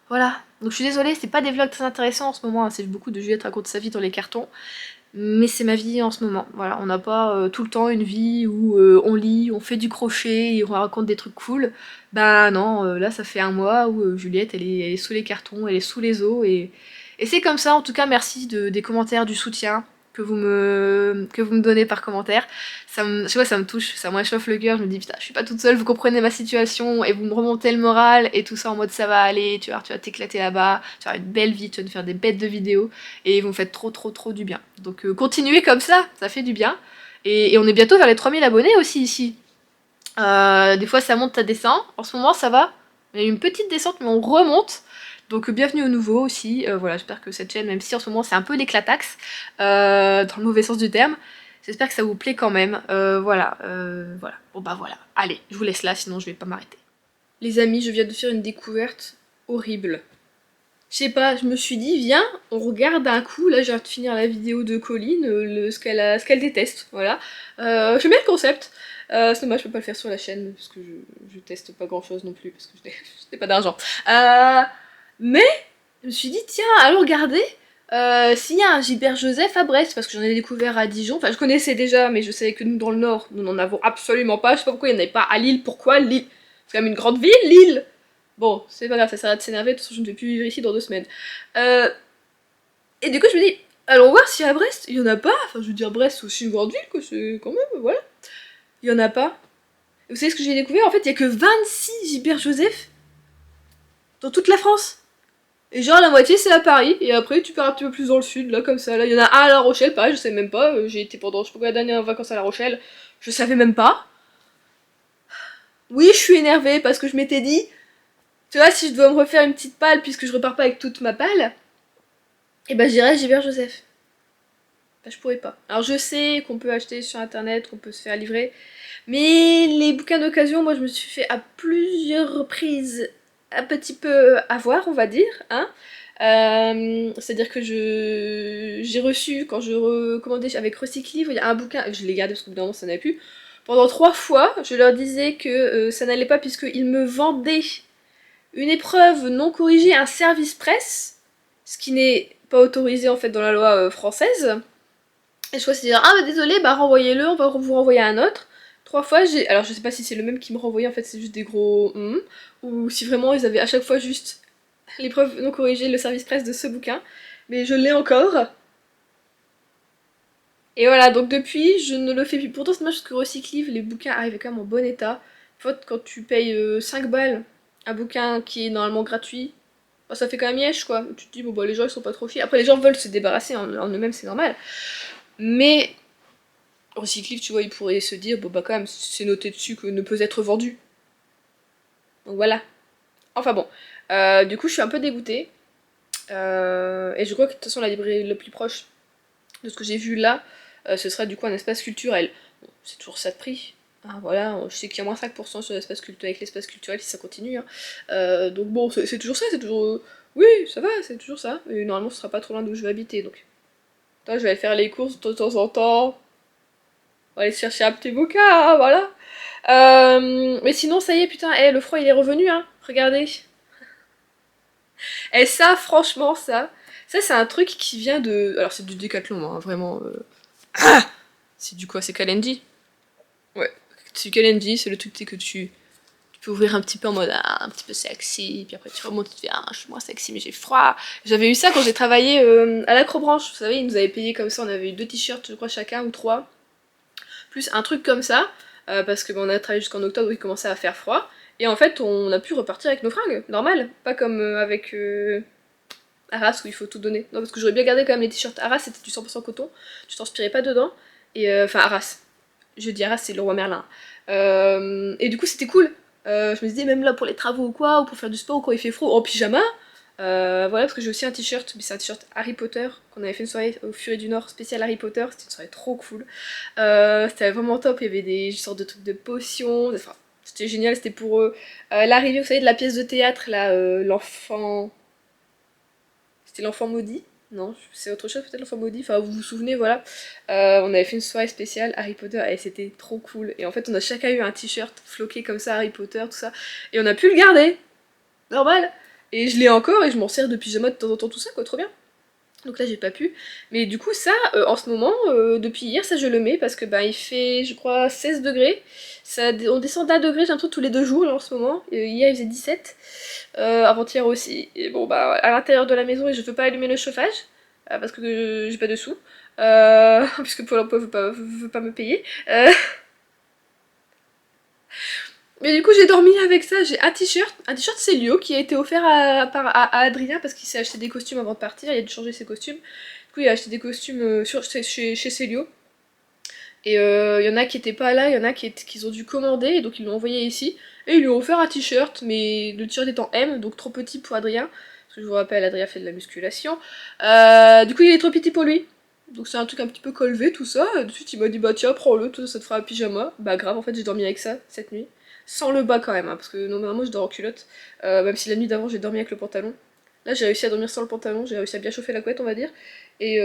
Voilà. Donc je suis désolée, c'est pas des vlogs très intéressants en ce moment, hein. C'est beaucoup de Juliette raconte sa vie dans les cartons. Mais c'est ma vie en ce moment. Voilà, on n'a pas tout le temps une vie où on lit, on fait du crochet et on raconte des trucs cool. Bah non, là ça fait un mois où Juliette elle est sous les cartons, elle est sous les os et c'est comme ça. En tout cas, merci des commentaires, du soutien que vous me donnez par commentaire. Je sais pas, ça me touche, ça me réchauffe le cœur. Je me dis putain, je suis pas toute seule, vous comprenez ma situation et vous me remontez le moral et tout ça en mode ça va aller, tu vas t'éclater là-bas, tu vas avoir une belle vie, tu vas nous faire des bêtes de vidéos et vous me faites trop du bien. Donc continuez comme ça fait du bien. Et on est bientôt vers les 3000 abonnés aussi ici. Des fois ça monte, ça descend. En ce moment ça va. Il y a eu une petite descente mais on remonte. Donc bienvenue au nouveau aussi. Voilà, j'espère que cette chaîne, même si en ce moment c'est un peu l'éclataxe, dans le mauvais sens du terme, j'espère que ça vous plaît quand même. Voilà. Bon bah voilà. Allez, je vous laisse là, sinon je vais pas m'arrêter. Les amis, je viens de faire une découverte horrible. Je sais pas, je me suis dit, viens, on regarde un coup. Là, je viens de finir la vidéo de Colline, ce qu'elle déteste, voilà. J'aime bien le concept. C'est dommage, je peux pas le faire sur la chaîne, parce que je teste pas grand chose non plus, parce que je n'ai pas d'argent. Mais, je me suis dit, tiens, allons regarder s'il y a un Gilbert Joseph à Brest, parce que j'en ai découvert à Dijon. Enfin, je connaissais déjà, mais je savais que nous, dans le Nord, nous n'en avons absolument pas. Je sais pas pourquoi il n'y en avait pas à Lille. Pourquoi Lille? C'est quand même une grande ville, Lille! Bon, c'est pas grave, ça s'arrête de s'énerver, de toute façon je ne vais plus vivre ici dans 2 semaines. Et du coup je me dis, allons voir si à Brest, il y en a pas. Enfin je veux dire, Brest c'est aussi une grande ville, quoi, c'est quand même, voilà. Il y en a pas. Et vous savez ce que j'ai découvert? En fait, il y a que 26 Gilbert Joseph dans toute la France. Et genre la moitié c'est à Paris, et après tu pars un petit peu plus dans le sud, là comme ça. Là, il y en a un à La Rochelle, pareil, je sais même pas. J'ai été pendant, je sais pas combien d'années en vacances à La Rochelle, je savais même pas. Oui, je suis énervée parce que je m'étais dit, tu vois, si je dois me refaire une petite palle puisque je repars pas avec toute ma palle, et ben j'irai à Gilbert Joseph. Ben, je pourrais pas. Alors je sais qu'on peut acheter sur internet, qu'on peut se faire livrer, mais les bouquins d'occasion, moi je me suis fait à plusieurs reprises un petit peu avoir, on va dire, hein. C'est-à-dire que j'ai reçu, quand je recommandais avec Recyclivre, il y a un bouquin, je l'ai gardé parce que bout d'un moment ça n'avait plus. Pendant 3 fois, je leur disais que ça n'allait pas puisqu'ils me vendaient une épreuve non corrigée, un service presse, ce qui n'est pas autorisé en fait dans la loi française. Et je crois c'est dire, ah bah désolé, bah renvoyez-le, on va vous renvoyer un autre. 3 fois, alors je sais pas si c'est le même qui me renvoyait, en fait c'est juste des gros ou si vraiment ils avaient à chaque fois juste l'épreuve non corrigée, le service presse de ce bouquin. Mais je l'ai encore. Et voilà, donc depuis, je ne le fais plus. Pourtant, c'est dommage parce que Recyclive, les bouquins arrivent quand même en bon état. En fait, quand tu payes 5 balles un bouquin qui est normalement gratuit, bah, ça fait quand même yèche quoi. Tu te dis, bon bah les gens ils sont pas trop fiers. Après, les gens veulent se débarrasser en eux-mêmes, c'est normal. Mais Recyclive, tu vois, ils pourraient se dire, bon bah quand même, c'est noté dessus que ne peut être vendu. Donc voilà. Enfin bon. Du coup, je suis un peu dégoûtée. Et je crois que de toute façon, la librairie la plus proche de ce que j'ai vu là, ce sera du coup un espace culturel. Bon, c'est toujours ça de prix. Hein, voilà, je sais qu'il y a moins 5% sur l'espace culturel avec l'espace culturel si ça continue. Hein. Donc bon, c'est toujours ça, c'est toujours. Oui, ça va, c'est toujours ça. Et normalement, ce sera pas trop loin d'où je vais habiter. Donc, je vais aller faire les courses de temps en temps. On va aller se chercher un petit bouquin, hein, voilà. Mais sinon, ça y est, putain, le froid il est revenu, hein. Regardez. Et ça, franchement, ça c'est un truc qui vient de. Alors, c'est du Décathlon, hein, vraiment. C'est du quoi? C'est Kalenji? Ouais, c'est du Kalenji, c'est le truc que tu peux ouvrir un petit peu en mode un petit peu sexy, puis après tu remontes, tu te fais je suis moins sexy mais j'ai froid. J'avais eu ça quand j'ai travaillé à l'Acrobranche, vous savez, ils nous avaient payé comme ça, on avait eu 2 t-shirts, je crois, chacun ou 3, plus un truc comme ça, parce que on a travaillé jusqu'en octobre où il commençait à faire froid, et en fait on a pu repartir avec nos fringues, normal, pas comme avec Arras où il faut tout donner. Non, parce que j'aurais bien gardé quand même les t-shirts Arras, c'était du 100% coton, tu transpirais pas dedans, et enfin Arras. Je dis Arras, c'est le roi Merlin. Et du coup, c'était cool. Je me disais même là pour les travaux ou quoi, ou pour faire du sport ou quand il fait froid, en pyjama. Voilà, parce que j'ai aussi un t-shirt, mais c'est un t-shirt Harry Potter, qu'on avait fait une soirée au Furet du Nord spécial Harry Potter, c'était une soirée trop cool. C'était vraiment top, il y avait des sortes de trucs de potions, enfin, c'était génial, c'était pour l'arrivée, vous savez, de la pièce de théâtre, là, l'enfant... C'était l'enfant maudit. Non, c'est autre chose peut-être l'enfant maudit, enfin vous vous souvenez, voilà. On avait fait une soirée spéciale Harry Potter et c'était trop cool. Et en fait on a chacun eu un t-shirt floqué comme ça Harry Potter, tout ça. Et on a pu le garder, normal. Et je l'ai encore et je m'en sers de pyjama de temps en temps, tout ça quoi, trop bien. Donc là j'ai pas pu. Mais du coup ça, en ce moment, depuis hier, ça je le mets parce que bah il fait je crois 16 degrés. Ça, on descend d'un degré, j'ai l'impression tous les 2 jours là en ce moment. Hier il faisait 17. Avant-hier aussi. Et bon bah à l'intérieur de la maison et je veux pas allumer le chauffage. Parce que j'ai pas de sous. Puisque Pôle emploi veut pas me payer. Mais du coup j'ai dormi avec ça, j'ai un t-shirt Célio qui a été offert à Adrien parce qu'il s'est acheté des costumes avant de partir, il a dû changer ses costumes. Du coup il a acheté des costumes chez Célio. Et il y en a qui étaient pas là, il y en a qui ont dû commander, et donc ils l'ont envoyé ici. Et ils lui ont offert un t-shirt, mais le t-shirt est en M, donc trop petit pour Adrien. Parce que je vous rappelle, Adrien fait de la musculation. Du coup il est trop petit pour lui. Donc c'est un truc un petit peu colvé, tout ça. Et de suite il m'a dit bah tiens prends-le, ça te fera un pyjama. Bah grave, en fait j'ai dormi avec ça cette nuit. Sans le bas quand même, hein, parce que normalement je dors en culotte. Même si la nuit d'avant j'ai dormi avec le pantalon. Là j'ai réussi à dormir sans le pantalon, j'ai réussi à bien chauffer la couette on va dire. Et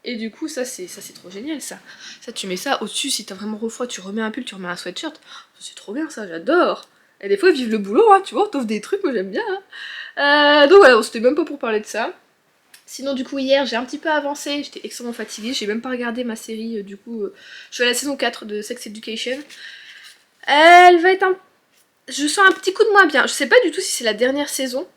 et du coup, ça c'est trop génial ça. Ça, tu mets ça au-dessus, si t'as vraiment refroid, tu remets un pull, tu remets un sweatshirt. C'est trop bien ça, j'adore. Et des fois, vive le boulot, hein, tu vois, on t'offre des trucs, moi j'aime bien. Donc voilà, c'était même pas pour parler de ça. Sinon, du coup, hier, j'ai un petit peu avancé, j'étais extrêmement fatiguée, j'ai même pas regardé ma série, du coup, je suis à la saison 4 de Sex Education. Elle va être un... Je sens un petit coup de moins bien. Je sais pas du tout si c'est la dernière saison,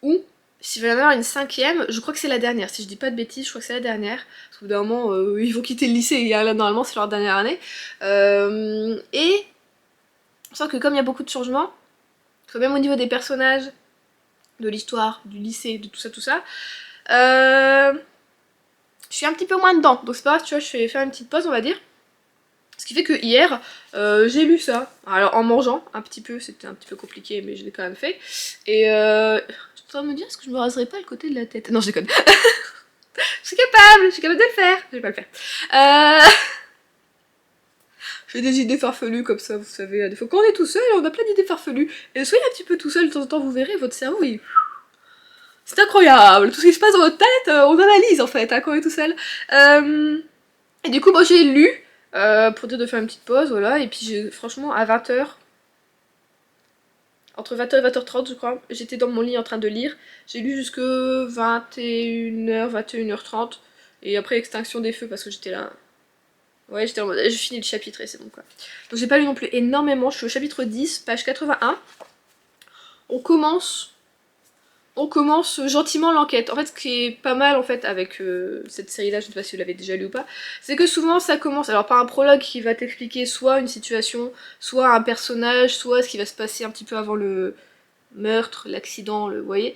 ou s'il va y en avoir une cinquième, je crois que c'est la dernière. Si je dis pas de bêtises, je crois que c'est la dernière. Parce qu'au bout d'un moment, ils vont quitter le lycée et là, normalement, c'est leur dernière année. Et je sens que comme il y a beaucoup de changements, que même au niveau des personnages, de l'histoire, du lycée, de tout ça, je suis un petit peu moins dedans. Donc c'est pas grave, tu vois, je vais faire une petite pause, on va dire. Ce qui fait que hier, j'ai lu ça. Alors en mangeant un petit peu, c'était un petit peu compliqué, mais je l'ai quand même fait. Et je suis en train de me dire, est-ce que je me raserais pas le côté de la tête? Non, je déconne. Je suis capable de le faire. Je vais pas le faire. J'ai des idées farfelues comme ça, vous savez. Des fois, quand on est tout seul, on a plein d'idées farfelues. Et soyez un petit peu tout seul, de temps en temps, vous verrez, votre cerveau, il... C'est incroyable. Tout ce qui se passe dans votre tête, on analyse en fait, hein, quand on est tout seul. Et du coup, moi, j'ai lu. Pour dire de faire une petite pause, voilà, et puis franchement à 20h, entre 20h et 20h30 je crois, j'étais dans mon lit en train de lire, j'ai lu jusque 21h, 21h30, et après extinction des feux parce que j'étais là, ouais j'étais en mode, je finis le chapitre et c'est bon quoi. Donc j'ai pas lu non plus énormément, je suis au chapitre 10, page 81, on commence gentiment l'enquête. En fait, ce qui est pas mal en fait avec cette série-là, je sais pas si vous l'avez déjà lu ou pas, c'est que souvent ça commence, alors par un prologue qui va t'expliquer soit une situation, soit un personnage, soit ce qui va se passer un petit peu avant le meurtre, l'accident, vous voyez.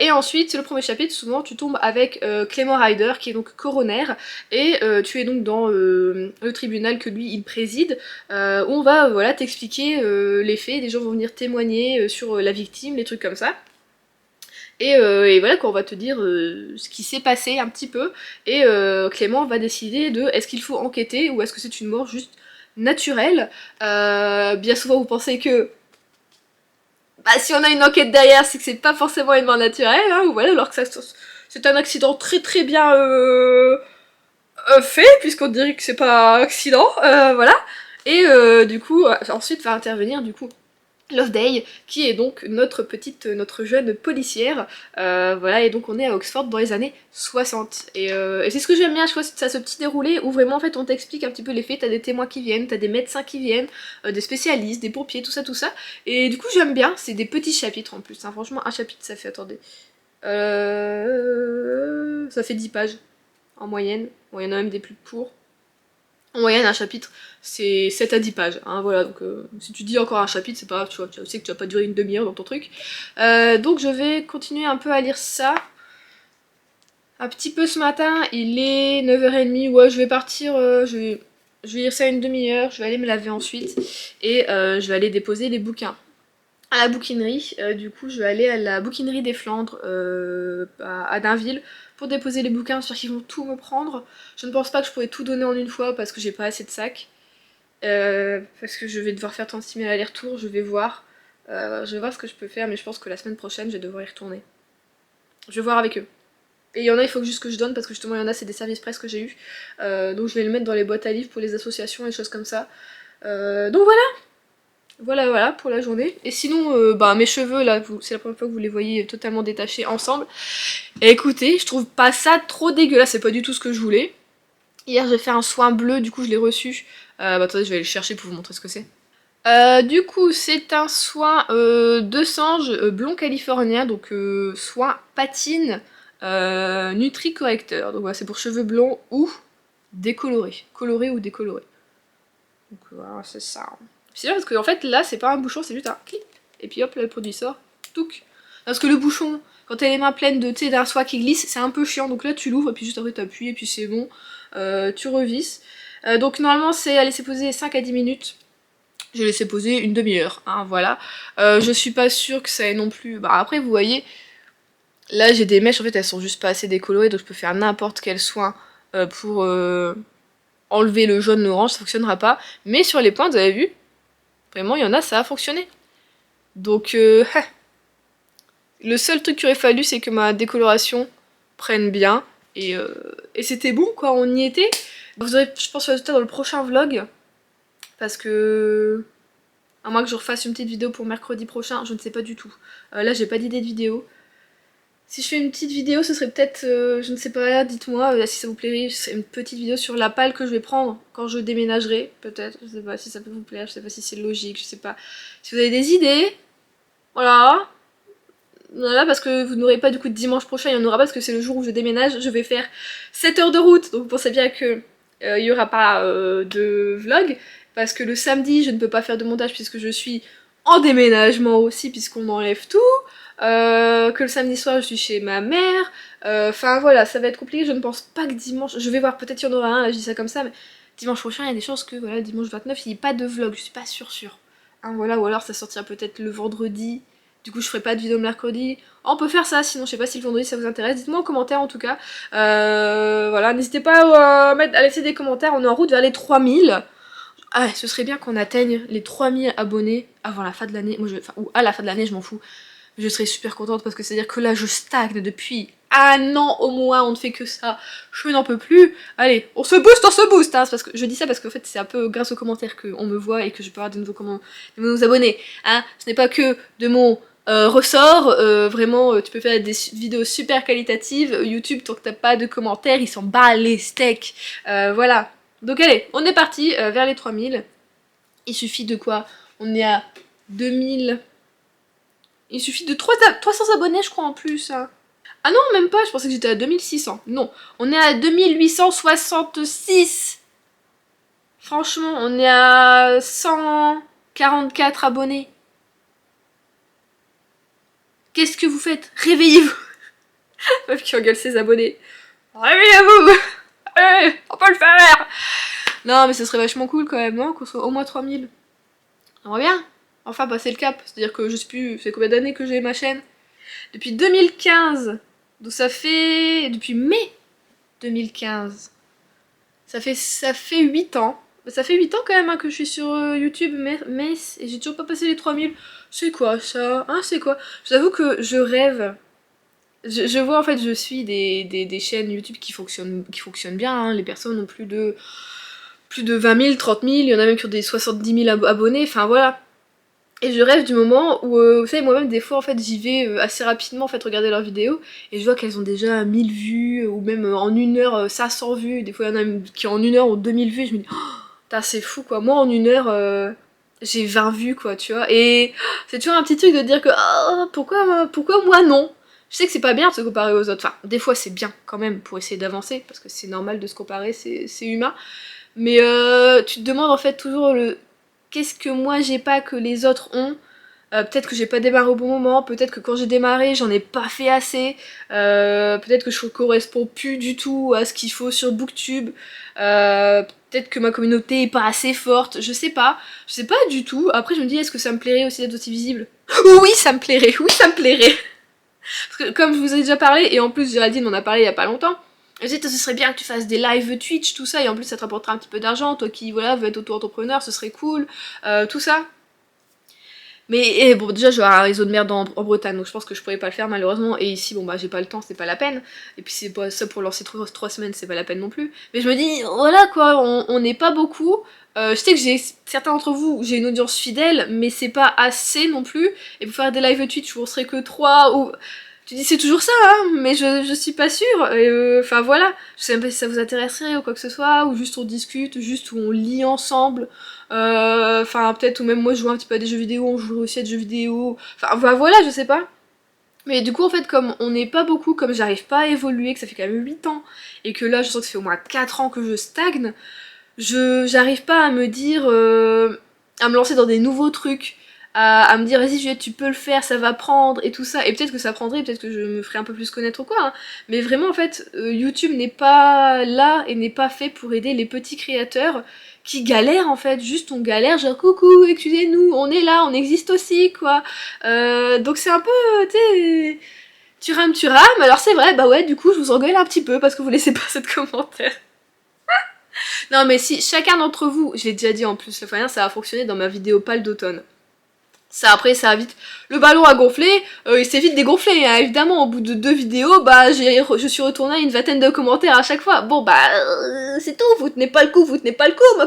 Et ensuite, c'est le premier chapitre, souvent tu tombes avec Clément Ryder, qui est donc coroner, et tu es donc dans le tribunal que lui il préside, où on va voilà t'expliquer les faits, des gens vont venir témoigner sur la victime, les trucs comme ça. Et voilà qu'on va te dire ce qui s'est passé un petit peu, et Clément va décider de est-ce qu'il faut enquêter ou est-ce que c'est une mort juste naturelle. Bien souvent vous pensez que bah, si on a une enquête derrière c'est que c'est pas forcément une mort naturelle, hein, ou voilà, alors que c'est un accident très très bien fait, puisqu'on dirait que c'est pas un accident, voilà. Et du coup, ensuite va intervenir du coup Loveday, qui est donc notre jeune policière, voilà, et donc on est à Oxford dans les années 60. Et c'est ce que j'aime bien, je crois, c'est ce petit déroulé où vraiment en fait on t'explique un petit peu les faits, t'as des témoins qui viennent, t'as des médecins qui viennent, des spécialistes, des pompiers, tout ça, et du coup j'aime bien, c'est des petits chapitres en plus, hein. Franchement un chapitre ça fait, attendez, ça fait 10 pages en moyenne, bon il y en a même des plus courts. En moyenne, un chapitre, c'est 7 à 10 pages, hein, voilà, donc si tu dis encore un chapitre, c'est pas grave, tu vois, tu sais que tu vas pas durer une demi-heure dans ton truc. Donc je vais continuer un peu à lire ça. Un petit peu ce matin, il est 9h30, ouais, je vais partir, Je vais lire ça une demi-heure, je vais aller me laver ensuite et je vais aller déposer les bouquins à la bouquinerie. Du coup, je vais aller à la bouquinerie des Flandres à Dainville pour déposer les bouquins, j'espère qu'ils vont tout me prendre. Je ne pense pas que je pourrais tout donner en une fois parce que j'ai pas assez de sacs. Parce que je vais devoir faire 36 000 allers-retours, je vais voir. Je vais voir ce que je peux faire, mais je pense que la semaine prochaine, je vais devoir y retourner. Je vais voir avec eux. Et il y en a, il faut juste que je donne parce que justement, il y en a, c'est des services presse que j'ai eu. Donc je vais le mettre dans les boîtes à livres pour les associations et choses comme ça. Donc voilà. Voilà pour la journée. Et sinon, mes cheveux là, c'est la première fois que vous les voyez totalement détachés ensemble. Et écoutez, je trouve pas ça trop dégueulasse, c'est pas du tout ce que je voulais. Hier j'ai fait un soin bleu, du coup je l'ai reçu. Attendez, je vais aller le chercher pour vous montrer ce que c'est. Du coup, c'est un soin de singe blond californien, donc soin patine nutri-correcteur. Donc voilà, c'est pour cheveux blonds ou décolorés. Colorés ou décolorés. Donc voilà, c'est ça. C'est bien parce que en fait là, c'est pas un bouchon, c'est juste un clip. Et puis hop, là le produit sort. Touc. Parce que le bouchon, quand t'as les mains pleines de thé d'un soie qui glisse, c'est un peu chiant. Donc là, tu l'ouvres et puis juste après t'appuies et puis c'est bon. Tu revisses. Donc normalement, c'est à laisser poser 5 à 10 minutes. J'ai laissé poser une demi-heure, hein, voilà. Je suis pas sûre que ça ait non plus... Bah après, vous voyez, là j'ai des mèches, en fait, elles sont juste pas assez décolorées, donc je peux faire n'importe quel soin pour enlever le jaune, l'orange, ça fonctionnera pas. Mais sur les pointes, vous avez vu, vraiment, il y en a, ça a fonctionné. Donc, le seul truc qu'il aurait fallu, c'est que ma décoloration prenne bien. Et c'était bon, quoi, on y était. Vous aurez, je pense, le résultat dans le prochain vlog. Parce que... à moins que je refasse une petite vidéo pour mercredi prochain, je ne sais pas du tout. Là, j'ai pas d'idée de vidéo. Si je fais une petite vidéo, ce serait peut-être, je ne sais pas, dites-moi si ça vous plairait, ce serait une petite vidéo sur la palle que je vais prendre quand je déménagerai, peut-être. Je sais pas si ça peut vous plaire, je sais pas si c'est logique, je sais pas. Si vous avez des idées, voilà. Voilà, parce que vous n'aurez pas du coup de dimanche prochain, il n'y en aura pas parce que c'est le jour où je déménage, je vais faire 7 heures de route, donc vous pensez bien que il n'y aura pas de vlog, parce que le samedi je ne peux pas faire de montage puisque je suis en déménagement aussi, puisqu'on enlève tout, que le samedi soir je suis chez ma mère, enfin voilà, ça va être compliqué, je ne pense pas que dimanche, je vais voir, peut-être qu'il y en aura un, là je dis ça comme ça, mais dimanche prochain il y a des chances que voilà, dimanche 29 il n'y ait pas de vlog, je suis pas sûre. Hein, voilà, ou alors ça sortira peut-être le vendredi. Du coup, je ferai pas de vidéo le mercredi. On peut faire ça, sinon je sais pas si le vendredi ça vous intéresse. Dites-moi en commentaire en tout cas. Voilà, n'hésitez pas à laisser des commentaires. On est en route vers les 3000. Ah, ce serait bien qu'on atteigne les 3000 abonnés avant la fin de l'année. Ou à la fin de l'année, je m'en fous. Je serais super contente parce que c'est-à-dire que là, je stagne depuis un an au moins. On ne fait que ça. Je n'en peux plus. Allez, on se booste, hein. Parce que je dis ça parce qu'en fait, c'est un peu grâce aux commentaires qu'on me voit et que je peux avoir de nouveaux abonnés. Hein. Ce n'est pas que de mon ressort, vraiment tu peux faire des vidéos super qualitatives. YouTube, tant que t'as pas de commentaires, il s'en bat les steaks. Voilà. Donc allez, on est parti vers les 3000. Il suffit de quoi? On est à 2000. Il suffit de 300 abonnés, je crois, en plus. Hein. Ah non, même pas, je pensais que j'étais à 2600. Non, on est à 2866. Franchement, on est à 144 abonnés. Qu'est-ce que vous faites? Réveillez-vous. Meuf qui engueule ses abonnés. Réveillez-vous. Allez, on peut le faire. Non, mais ce serait vachement cool quand même, non? Qu'on soit au moins 3000. J'aimerais bien. Enfin, passer le cap. C'est-à-dire que je sais plus, c'est combien d'années que j'ai ma chaîne? Depuis 2015. Donc ça fait... depuis mai 2015. Ça fait 8 ans. Ça fait 8 ans quand même hein, que je suis sur YouTube, mais et j'ai toujours pas passé les 3000. C'est quoi ça? Hein, c'est quoi? Je vous avoue que je rêve. Je vois en fait, je suis des chaînes YouTube qui fonctionnent bien. Hein. Les personnes ont plus de 20 000, 30 000. Il y en a même qui ont des 70 000 abonnés. Enfin voilà. Et je rêve du moment où, vous savez, moi-même, des fois, en fait, j'y vais assez rapidement, en fait, regarder leurs vidéos, et je vois qu'elles ont déjà 1000 vues, ou même en une heure, 500 vues, des fois, il y en a qui en une heure ont 2000 vues, et je me dis, oh, c'est fou, quoi, moi, en une heure, j'ai 20 vues, quoi, tu vois, et c'est toujours un petit truc de dire que, oh, pourquoi moi, non? Je sais que c'est pas bien de se comparer aux autres, enfin, des fois, c'est bien, quand même, pour essayer d'avancer, parce que c'est normal de se comparer, c'est humain, mais tu te demandes, en fait, toujours le... qu'est-ce que moi j'ai pas que les autres ont? Peut-être que j'ai pas démarré au bon moment, peut-être que quand j'ai démarré j'en ai pas fait assez, peut-être que je corresponds plus du tout à ce qu'il faut sur Booktube, peut-être que ma communauté est pas assez forte, je sais pas du tout. Après je me dis est-ce que ça me plairait aussi d'être aussi visible? Oui ça me plairait, oui ça me plairait. Parce que comme je vous ai déjà parlé, et en plus Géraldine m'en a parlé il y a pas longtemps, je dis ce serait bien que tu fasses des live Twitch, tout ça, et en plus ça te rapportera un petit peu d'argent, toi qui voilà veux être auto-entrepreneur, ce serait cool, tout ça. Mais bon, déjà, je vais avoir un réseau de merde en Bretagne, donc je pense que je pourrais pas le faire malheureusement. Et ici, bon bah, j'ai pas le temps, c'est pas la peine. Et puis, c'est pas ça pour lancer 3 semaines, c'est pas la peine non plus. Mais je me dis, voilà quoi, on n'est pas beaucoup. Je sais que j'ai certains d'entre vous, j'ai une audience fidèle, mais c'est pas assez non plus. Et pour faire des live Twitch où on serait que 3 ou. Tu dis c'est toujours ça, hein, mais je suis pas sûre. Enfin voilà, je sais même pas si ça vous intéresserait ou quoi que ce soit, ou juste on discute, juste où on lit ensemble. Enfin peut-être ou même moi je joue un petit peu à des jeux vidéo, on joue aussi à des jeux vidéo. Enfin voilà, je sais pas. Mais du coup en fait comme on n'est pas beaucoup, comme j'arrive pas à évoluer, que ça fait quand même 8 ans, et que là je sens que ça fait au moins 4 ans que je stagne, j'arrive pas à me dire, à me lancer dans des nouveaux trucs, à me dire vas-y Juliette tu peux le faire, ça va prendre et tout ça, et peut-être que ça prendrait, peut-être que je me ferai un peu plus connaître ou quoi, hein. Mais vraiment en fait YouTube n'est pas là et n'est pas fait pour aider les petits créateurs qui galèrent en fait, juste on galère genre coucou excusez-nous, on est là, on existe aussi quoi. Donc c'est un peu, tu rames, alors c'est vrai, bah ouais du coup je vous engueule un petit peu parce que vous laissez pas cette commentaire. Non mais si chacun d'entre vous, je l'ai déjà dit en plus, le fois ça a fonctionné dans ma vidéo pâle d'automne. Ça après ça a vite, le ballon a gonflé, il s'est vite dégonflé, hein. Évidemment au bout de 2 vidéos, bah je suis retournée à une vingtaine de commentaires à chaque fois. Bon bah c'est tout, vous tenez pas le coup, moi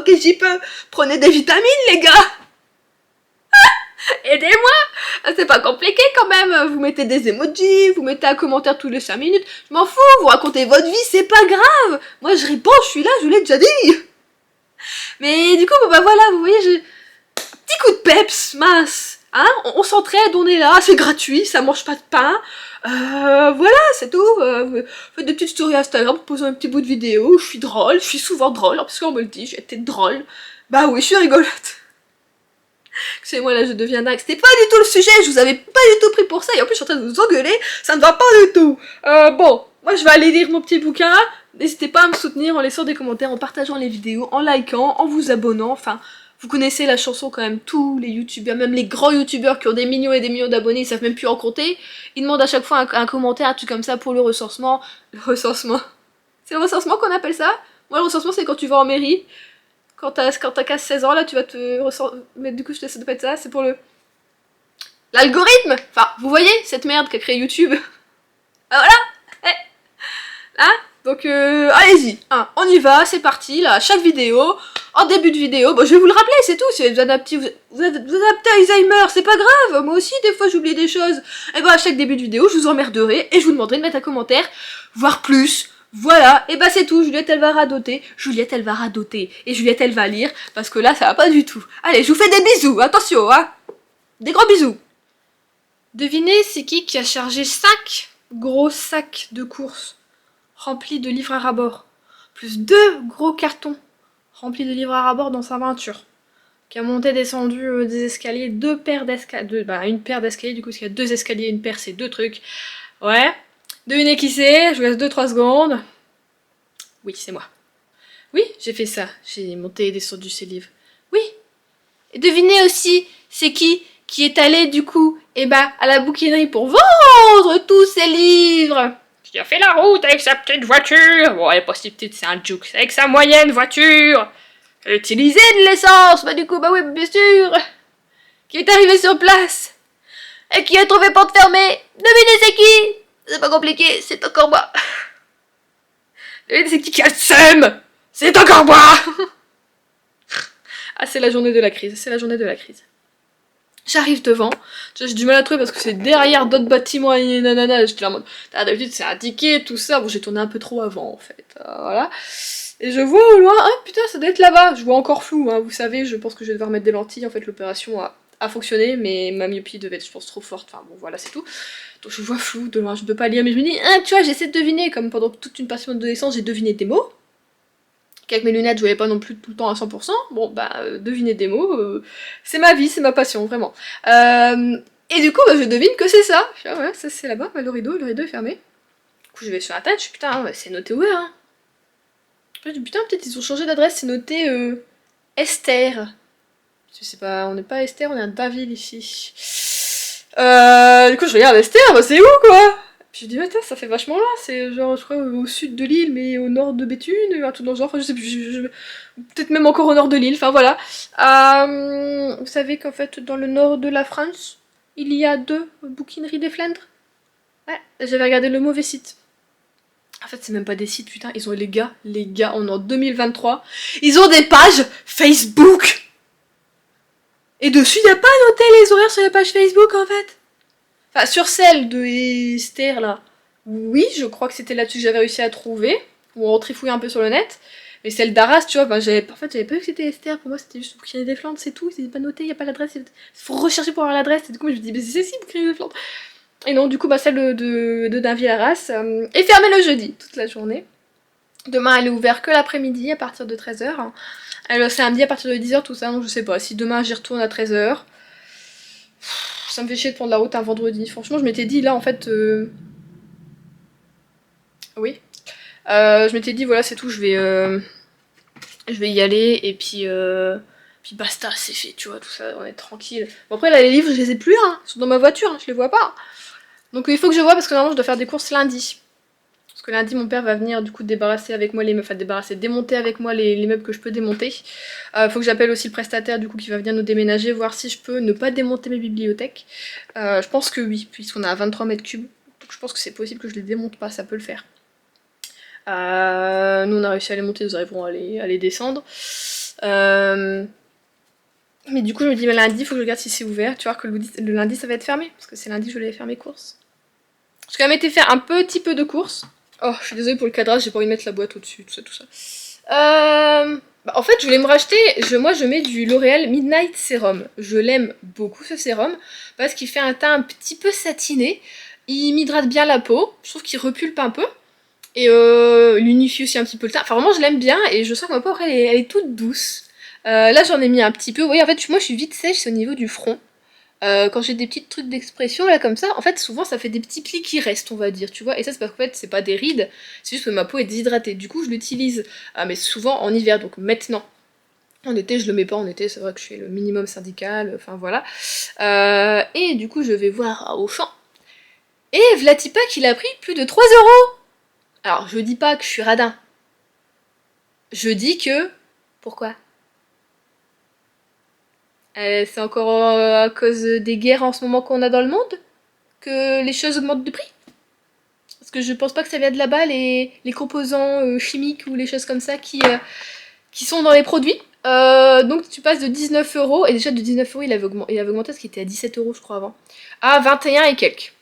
qu'est-ce que j'y peux? Prenez des vitamines les gars. Aidez-moi. C'est pas compliqué quand même, vous mettez des emojis, vous mettez un commentaire tous les 5 minutes, je m'en fous, vous racontez votre vie, c'est pas grave. Moi je réponds, je suis là, je vous l'ai déjà dit. Mais du coup, bon bah voilà, vous voyez, petit coup de peps, mince. Hein, on s'entraide, on est là, c'est gratuit, ça mange pas de pain. Voilà, c'est tout. Faites des petites stories Instagram, proposez un petit bout de vidéo. Je suis drôle, je suis souvent drôle, parce qu'on me le dit, j'ai été drôle. Bah oui, je suis rigolote. Excusez-moi, là, je deviens dingue. C'était pas du tout le sujet, je vous avais pas du tout pris pour ça, et en plus, je suis en train de vous engueuler, ça ne va pas du tout. Bon, moi, je vais aller lire mon petit bouquin. N'hésitez pas à me soutenir en laissant des commentaires, en partageant les vidéos, en likant, en vous abonnant, enfin... Vous connaissez la chanson quand même, tous les youtubeurs, même les grands youtubeurs qui ont des millions et des millions d'abonnés, ils savent même plus en compter. Ils demandent à chaque fois un commentaire, un truc comme ça pour le recensement. Le recensement. C'est le recensement qu'on appelle ça? Moi le recensement c'est quand tu vas en mairie. Quand t'as 15-16 ans là tu vas te recenser. Mais du coup je te laisse de pas être ça, c'est pour le... L'algorithme. Enfin, vous voyez cette merde qu'a créé YouTube. Ah voilà. Hein? Donc allez-y, hein, on y va, c'est parti, là, chaque vidéo, en début de vidéo, bon je vais vous le rappeler, c'est tout, si vous adaptez, vous adaptez à Alzheimer, c'est pas grave, moi aussi des fois j'oublie des choses, et ben à chaque début de vidéo, je vous emmerderai, et je vous demanderai de mettre un commentaire, voire plus, voilà, et bah c'est tout, Juliette elle va radoter, et Juliette elle va lire, parce que là ça va pas du tout. Allez, je vous fais des bisous, attention, hein, des gros bisous. Devinez c'est qui a chargé 5 gros sacs de courses rempli de livres à rabord, plus 2 gros cartons remplis de livres à rabord dans sa voiture, qui a monté descendu des escaliers, une paire d'escaliers du coup, parce qu'il y a 2 escaliers, une paire c'est 2 trucs, ouais, devinez qui c'est, je vous laisse 2-3 secondes, oui c'est moi, oui j'ai fait ça, j'ai monté et descendu ces livres, oui, et devinez aussi c'est qui est allé du coup, à la bouquinerie pour vendre tous ces livres. Il a fait la route avec sa petite voiture. Bon, elle est pas si petite, c'est un juke. Avec sa moyenne voiture. Elle a utilisé de l'essence. Bah, du coup, bah oui, bien sûr. Qui est arrivé sur place. Et qui a trouvé porte fermée. Devinez c'est qui? C'est pas compliqué, c'est encore moi. Devinez c'est qui a le seum? C'est encore moi. Ah, c'est la journée de la crise. C'est la journée de la crise. J'arrive devant, j'ai du mal à trouver parce que c'est derrière d'autres bâtiments et nanana, j'étais là en mode, d'habitude c'est indiqué, tout ça, bon j'ai tourné un peu trop avant en fait, voilà. Et je vois au loin, ah putain ça doit être là-bas, je vois encore flou, hein, vous savez, je pense que je vais devoir mettre des lentilles, en fait l'opération a fonctionné, mais ma myopie devait être je pense trop forte, enfin bon voilà c'est tout. Donc je vois flou de loin, je peux pas lire, mais je me dis, ah tu vois j'essaie de deviner, comme pendant toute une partie de mon adolescence j'ai deviné des mots. qu'avec mes lunettes je voyais pas non plus tout le temps à 100%. Bon bah deviner des mots, c'est ma vie, c'est ma passion, vraiment. Et du coup bah, je devine que c'est ça. Je dis, ah ouais, ça c'est là-bas, bah, le rideau est fermé. Du coup je vais sur internet, je dis putain, bah, c'est noté ouvert. Hein. Je dis putain, peut-être ils ont changé d'adresse, c'est noté Esther. Je sais pas, on n'est pas à Esther, on est à Daville ici. Du coup je regarde Esther, bah c'est où quoi? Puis je dis, attends, ça fait vachement loin, c'est genre, je crois, au sud de l'île, mais au nord de Béthune, un truc dans le genre, enfin, je sais plus, peut-être même encore au nord de l'île, enfin voilà. Vous savez qu'en fait, dans le nord de la France, il y a 2 bouquineries des Flandres. Ouais, j'avais regardé le mauvais site. En fait, c'est même pas des sites, putain, ils ont les gars, on est en 2023, ils ont des pages Facebook. Et dessus, y a pas noté les horaires sur la page Facebook, en fait. Enfin, sur celle de Esther, là, oui, je crois que c'était là-dessus que j'avais réussi à trouver, ou en trifouiller un peu sur le net. Mais celle d'Arras, tu vois, ben, j'avais pas vu que c'était Esther, pour moi c'était juste Bouquinerie des Flandres, c'est tout, c'est pas noté, y a pas l'adresse, il faut rechercher pour avoir l'adresse, et du coup je me dis, mais c'est si, Bouquinerie des Flandres. Et non, du coup, bah, celle de Dainville-Arras est fermée le jeudi, toute la journée. Demain, elle est ouverte que l'après-midi, à partir de 13h. Elle samedi à partir de 10h, tout ça, donc je sais pas, si demain j'y retourne à 13h, ça me fait chier de prendre la route un vendredi. Franchement, je m'étais dit, là, en fait... Oui. Je m'étais dit, voilà, c'est tout, je vais y aller, et puis basta, c'est fait, tu vois, tout ça, on est tranquille. Bon, après, là, les livres, je les ai plus, hein, ils sont dans ma voiture, hein, je les vois pas. Donc il faut que je vois, parce que normalement, je dois faire des courses lundi. Parce que lundi, mon père va venir, du coup, débarrasser avec moi les meubles, enfin, démonter avec moi les meubles que je peux démonter. Faut que j'appelle aussi le prestataire, du coup, qui va venir nous déménager, voir si je peux ne pas démonter mes bibliothèques. Je pense que oui, puisqu'on a 23 mètres cubes. Donc je pense que c'est possible que je les démonte pas, ça peut le faire. Nous on a réussi à les monter, nous arriverons à les descendre. Mais du coup je me dis, mais lundi il faut que je regarde si c'est ouvert. Tu vois que le lundi ça va être fermé, parce que c'est lundi que je vais aller faire mes courses. J'ai quand même été faire un petit peu de courses. Oh, je suis désolée pour le cadrage, j'ai pas envie de mettre la boîte au-dessus, tout ça. En fait, je voulais me racheter, moi je mets du L'Oréal Midnight Serum. Je l'aime beaucoup ce sérum, parce qu'il fait un teint un petit peu satiné. Il m'hydrate bien la peau, je trouve qu'il repulpe un peu. Et il unifie aussi un petit peu le teint. Enfin, vraiment, je l'aime bien et je sens que ma peau, après, elle est toute douce. Là, j'en ai mis un petit peu. Vous voyez, en fait, moi, je suis vite sèche, c'est au niveau du front. Quand j'ai des petits trucs d'expression, là, comme ça, en fait, souvent, ça fait des petits plis qui restent, on va dire, tu vois. Et ça, c'est parce qu'en fait, c'est pas des rides, c'est juste que ma peau est déshydratée. Du coup, je l'utilise, mais souvent en hiver, donc maintenant. En été, je le mets pas en été, c'est vrai que je fais le minimum syndical, enfin voilà. Et du coup, je vais voir à Auchan. Et Vlatipak, il a pris plus de 3 €. Alors, je dis pas que je suis radin. Je dis que... Pourquoi c'est encore à cause des guerres en ce moment qu'on a dans le monde que les choses augmentent de prix? Parce que je pense pas que ça vient de là-bas, les composants chimiques ou les choses comme ça qui sont dans les produits. Donc tu passes de 19 €, et déjà de 19 € il avait augmenté parce qu'il était à 17 € je crois avant, à 21 et quelques.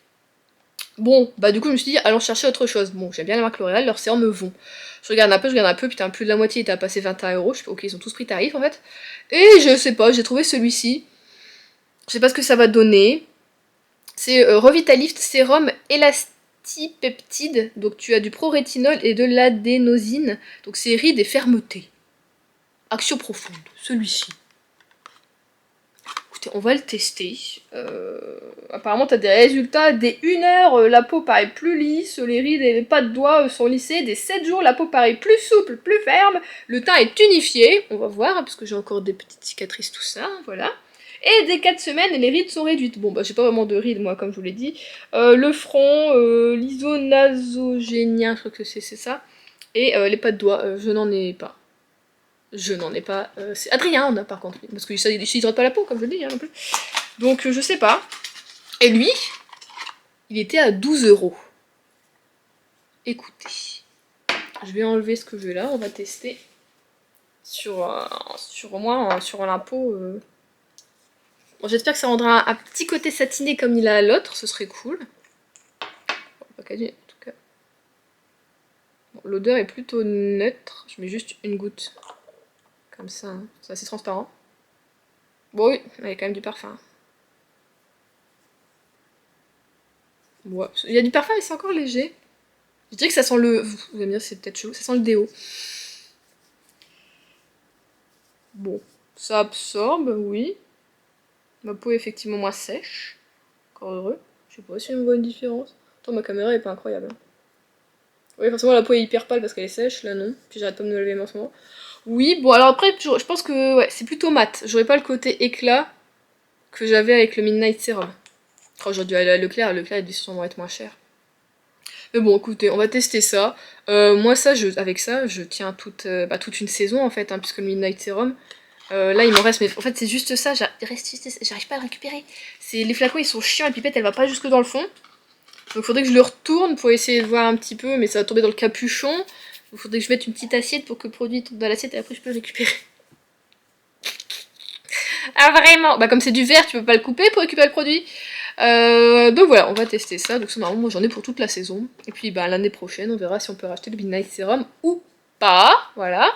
Bon, bah du coup je me suis dit, allons chercher autre chose. Bon, j'aime bien la marque L'Oréal, leurs sérums me vont. Je regarde un peu, putain, plus de la moitié était à passer 21 €. Je fais, ok, ils ont tous pris tarif en fait. Et je sais pas, j'ai trouvé celui-ci. Je sais pas ce que ça va donner. C'est Revitalift Sérum Elastipeptide. Donc tu as du prorétinol et de l'adénosine. Donc c'est rides et fermeté. Action profonde, celui-ci. Écoutez, on va le tester. Apparemment, t'as des résultats. Dès 1 heure, la peau paraît plus lisse, les rides et les pas de doigts sont lissées. Dès 7 jours, la peau paraît plus souple, plus ferme. Le teint est unifié. On va voir, parce que j'ai encore des petites cicatrices, tout ça, voilà. Et dès 4 semaines, les rides sont réduites. Bon, bah, j'ai pas vraiment de rides, moi, comme je vous l'ai dit. Le front, l'isonasogénien, je crois que c'est ça. Et les pas de doigts, je n'en ai pas. Je n'en ai pas. C'est Adrien, on a par contre, parce que ça hydrate pas la peau, comme je le dis, hein, non plus. Donc je sais pas. Et lui, il était à 12 €. Écoutez, je vais enlever ce que j'ai là, on va tester sur au moins sur la peau. Bon, j'espère que ça rendra un petit côté satiné comme il a à l'autre, ce serait cool. Bon, pas qu'à dire, en tout cas. Bon, l'odeur est plutôt neutre, je mets juste une goutte. Comme ça, hein. C'est assez transparent. Bon oui, il y a quand même du parfum. Ouais. Il y a du parfum mais c'est encore léger. Je dirais que ça sent le... Vous allez me dire c'est peut-être chelou, ça sent le déo. Bon, ça absorbe, oui. Ma peau est effectivement moins sèche. Encore heureux. Je sais pas si on voit une différence. Attends, ma caméra est pas incroyable. Oui, forcément la peau est hyper pâle parce qu'elle est sèche, là non. Puis j'arrête pas de me lever en ce moment. Oui, bon alors après, je pense que ouais, c'est plutôt mat. J'aurais pas le côté éclat que j'avais avec le Midnight Serum. Oh, j'aurais dû aller à Leclerc, il devait sûrement être moins cher. Mais bon, écoutez, on va tester ça. Moi, avec ça, je tiens toute une saison en fait, hein, puisque le Midnight Serum. Là, il m'en reste, mais en fait, c'est juste ça, j'arrive pas à le récupérer. Les flacons, ils sont chiants, la pipette, elle va pas jusque dans le fond. Donc, faudrait que je le retourne pour essayer de voir un petit peu, mais ça va tomber dans le capuchon. Donc, faudrait que je mette une petite assiette pour que le produit tombe dans l'assiette et après, je peux le récupérer. Ah, vraiment? Bah, comme c'est du verre, tu peux pas le couper pour récupérer le produit. Donc voilà, on va tester ça. Donc, normalement, moi, j'en ai pour toute la saison. Et puis, bah, l'année prochaine, on verra si on peut racheter le Midnight Serum ou pas. Voilà.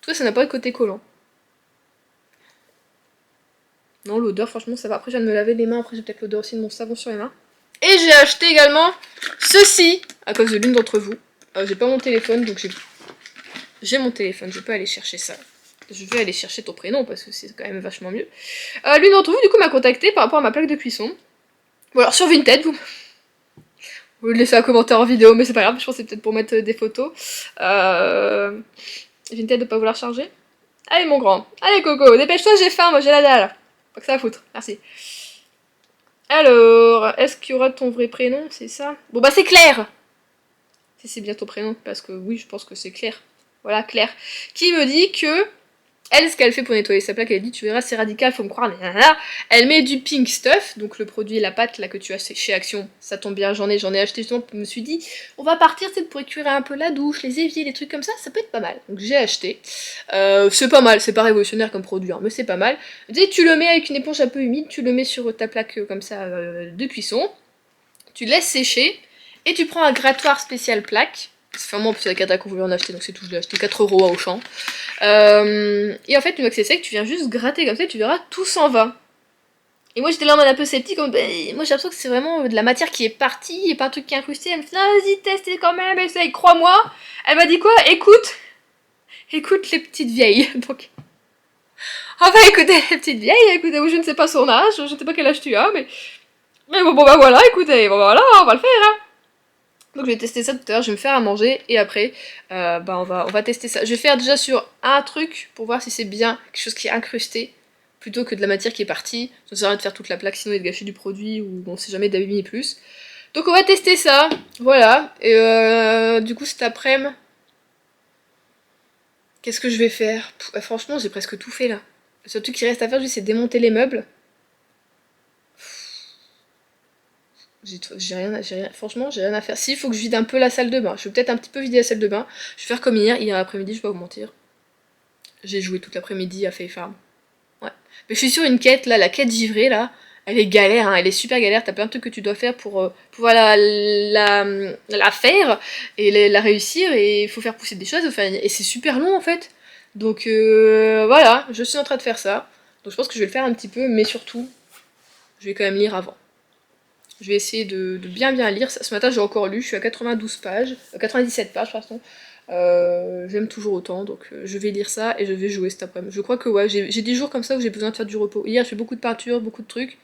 Tout ça n'a pas de côté collant. Non, l'odeur, franchement, ça va. Après, je viens de me laver les mains. Après, j'ai peut-être l'odeur aussi de mon savon sur les mains. Et j'ai acheté également ceci, à cause de l'une d'entre vous. J'ai pas mon téléphone, donc j'ai mon téléphone. Je peux aller chercher ça. Je vais aller chercher ton prénom, parce que c'est quand même vachement mieux. L'une d'entre vous, du coup, m'a contacté par rapport à ma plaque de cuisson. Bon, alors, sur Vinted, vous le laissez un commentaire en vidéo, mais c'est pas grave. Je pense que c'est peut-être pour mettre des photos. Vinted de pas vouloir charger. Allez, mon grand. Allez, Coco, dépêche-toi, j'ai faim, moi j'ai la dalle. Pas que ça à foutre. Merci. Alors, est-ce qu'il y aura ton vrai prénom, c'est ça? Bon bah c'est Claire. Si c'est bien ton prénom, parce que oui, je pense que c'est Claire. Voilà, Claire. Qui me dit que elle, ce qu'elle fait pour nettoyer sa plaque, elle dit, tu verras, c'est radical, faut me croire, elle met du pink stuff, donc le produit, la pâte là que tu as chez Action, ça tombe bien, j'en ai acheté justement, je me suis dit, on va partir, c'est pour écurer un peu la douche, les éviers, les trucs comme ça peut être pas mal. Donc j'ai acheté. C'est pas mal, c'est pas révolutionnaire comme produit, hein, mais c'est pas mal. Tu le mets avec une éponge un peu humide, tu le mets sur ta plaque comme ça de cuisson, tu laisses sécher, et tu prends un grattoir spécial plaque. C'est vraiment parce que la cata qu'on voulait en acheter, donc c'est tout, je l'ai acheté 4€ à Auchan. Et en fait, une fois que c'est sec, tu viens juste gratter comme ça, tu verras, tout s'en va. Et moi j'étais là en mode un peu sceptique, moi j'ai l'impression que c'est vraiment de la matière qui est partie, et pas un truc qui est incrusté. Elle me dit, non, vas-y, teste quand même, essaye, crois-moi. Elle m'a dit quoi? Écoute les petites vieilles. Donc, on va écouter les petites vieilles, écoutez, je ne sais pas son âge, je ne sais pas quel âge tu as, mais bon bah voilà, écoutez, bon bah voilà, on va le faire, hein. Donc je vais tester ça tout à l'heure, je vais me faire à manger et après on va tester ça. Je vais faire déjà sur un truc pour voir si c'est bien quelque chose qui est incrusté plutôt que de la matière qui est partie. Ça sert à rien de faire toute la plaque sinon il y a de gâcher du produit ou on sait jamais d'abîmer plus. Donc on va tester ça, voilà. Et du coup cet après-midi, qu'est-ce que je vais faire? Franchement j'ai presque tout fait là. Le seul truc qui reste à faire c'est démonter les meubles. Franchement, j'ai rien à faire. Si, il faut que je vide un peu la salle de bain. Je vais peut-être un petit peu vider la salle de bain. Je vais faire comme hier après-midi, je vais pas vous mentir. J'ai joué toute l'après-midi à Fae Farm. Ouais. Mais je suis sur une quête, là, la quête givrée, là. Elle est galère, hein, elle est super galère. T'as plein de trucs que tu dois faire pour pouvoir la faire et la réussir. Et il faut faire pousser des choses. Et c'est super long, en fait. Donc, voilà, je suis en train de faire ça. Donc, je pense que je vais le faire un petit peu, mais surtout, je vais quand même lire avant. Je vais essayer de bien lire. Ce matin j'ai encore lu, je suis à 92 pages, 97 pages pardon. J'aime toujours autant, donc je vais lire ça et je vais jouer cet après-midi. Je crois que ouais, j'ai des jours comme ça où j'ai besoin de faire du repos. Hier j'ai fait beaucoup de peinture, beaucoup de trucs.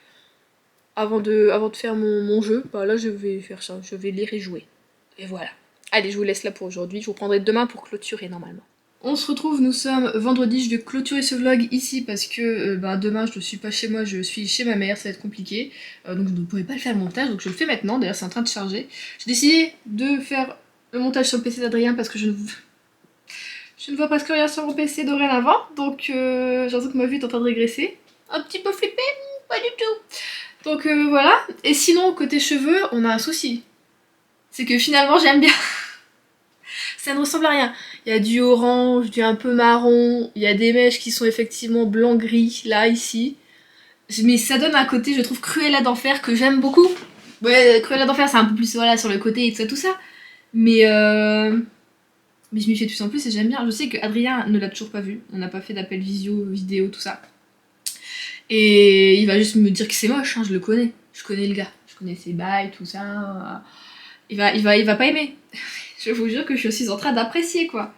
Avant de faire mon jeu, bah là je vais faire ça, je vais lire et jouer. Et voilà. Allez, je vous laisse là pour aujourd'hui, je vous reprendrai demain pour clôturer normalement. On se retrouve, nous sommes vendredi, je vais clôturer ce vlog ici parce que demain je ne suis pas chez moi, je suis chez ma mère, ça va être compliqué. Donc je ne pourrai pas le faire le montage, donc je le fais maintenant, d'ailleurs c'est en train de charger. J'ai décidé de faire le montage sur le PC d'Adrien parce que je ne vois presque rien sur mon PC dorénavant. Donc j'ai l'impression que ma vue est en train de régresser. Un petit peu flippé, pas du tout. Donc voilà, et sinon côté cheveux, on a un souci. C'est que finalement j'aime bien. Ça ne ressemble à rien. Il y a du orange, du un peu marron, il y a des mèches qui sont effectivement blanc-gris, là, ici. Mais ça donne un côté, je trouve, Cruella d'Enfer que j'aime beaucoup. Ouais, Cruella d'Enfer, c'est un peu plus, voilà, sur le côté et tout ça. Mais je m'y fais de plus en plus et j'aime bien. Je sais que Adrien ne l'a toujours pas vu. On n'a pas fait d'appel vidéo, tout ça. Et il va juste me dire que c'est moche, hein, je le connais. Je connais le gars. Je connais ses bails, tout ça. Il va pas aimer. Je vous jure que je suis en train d'apprécier, quoi.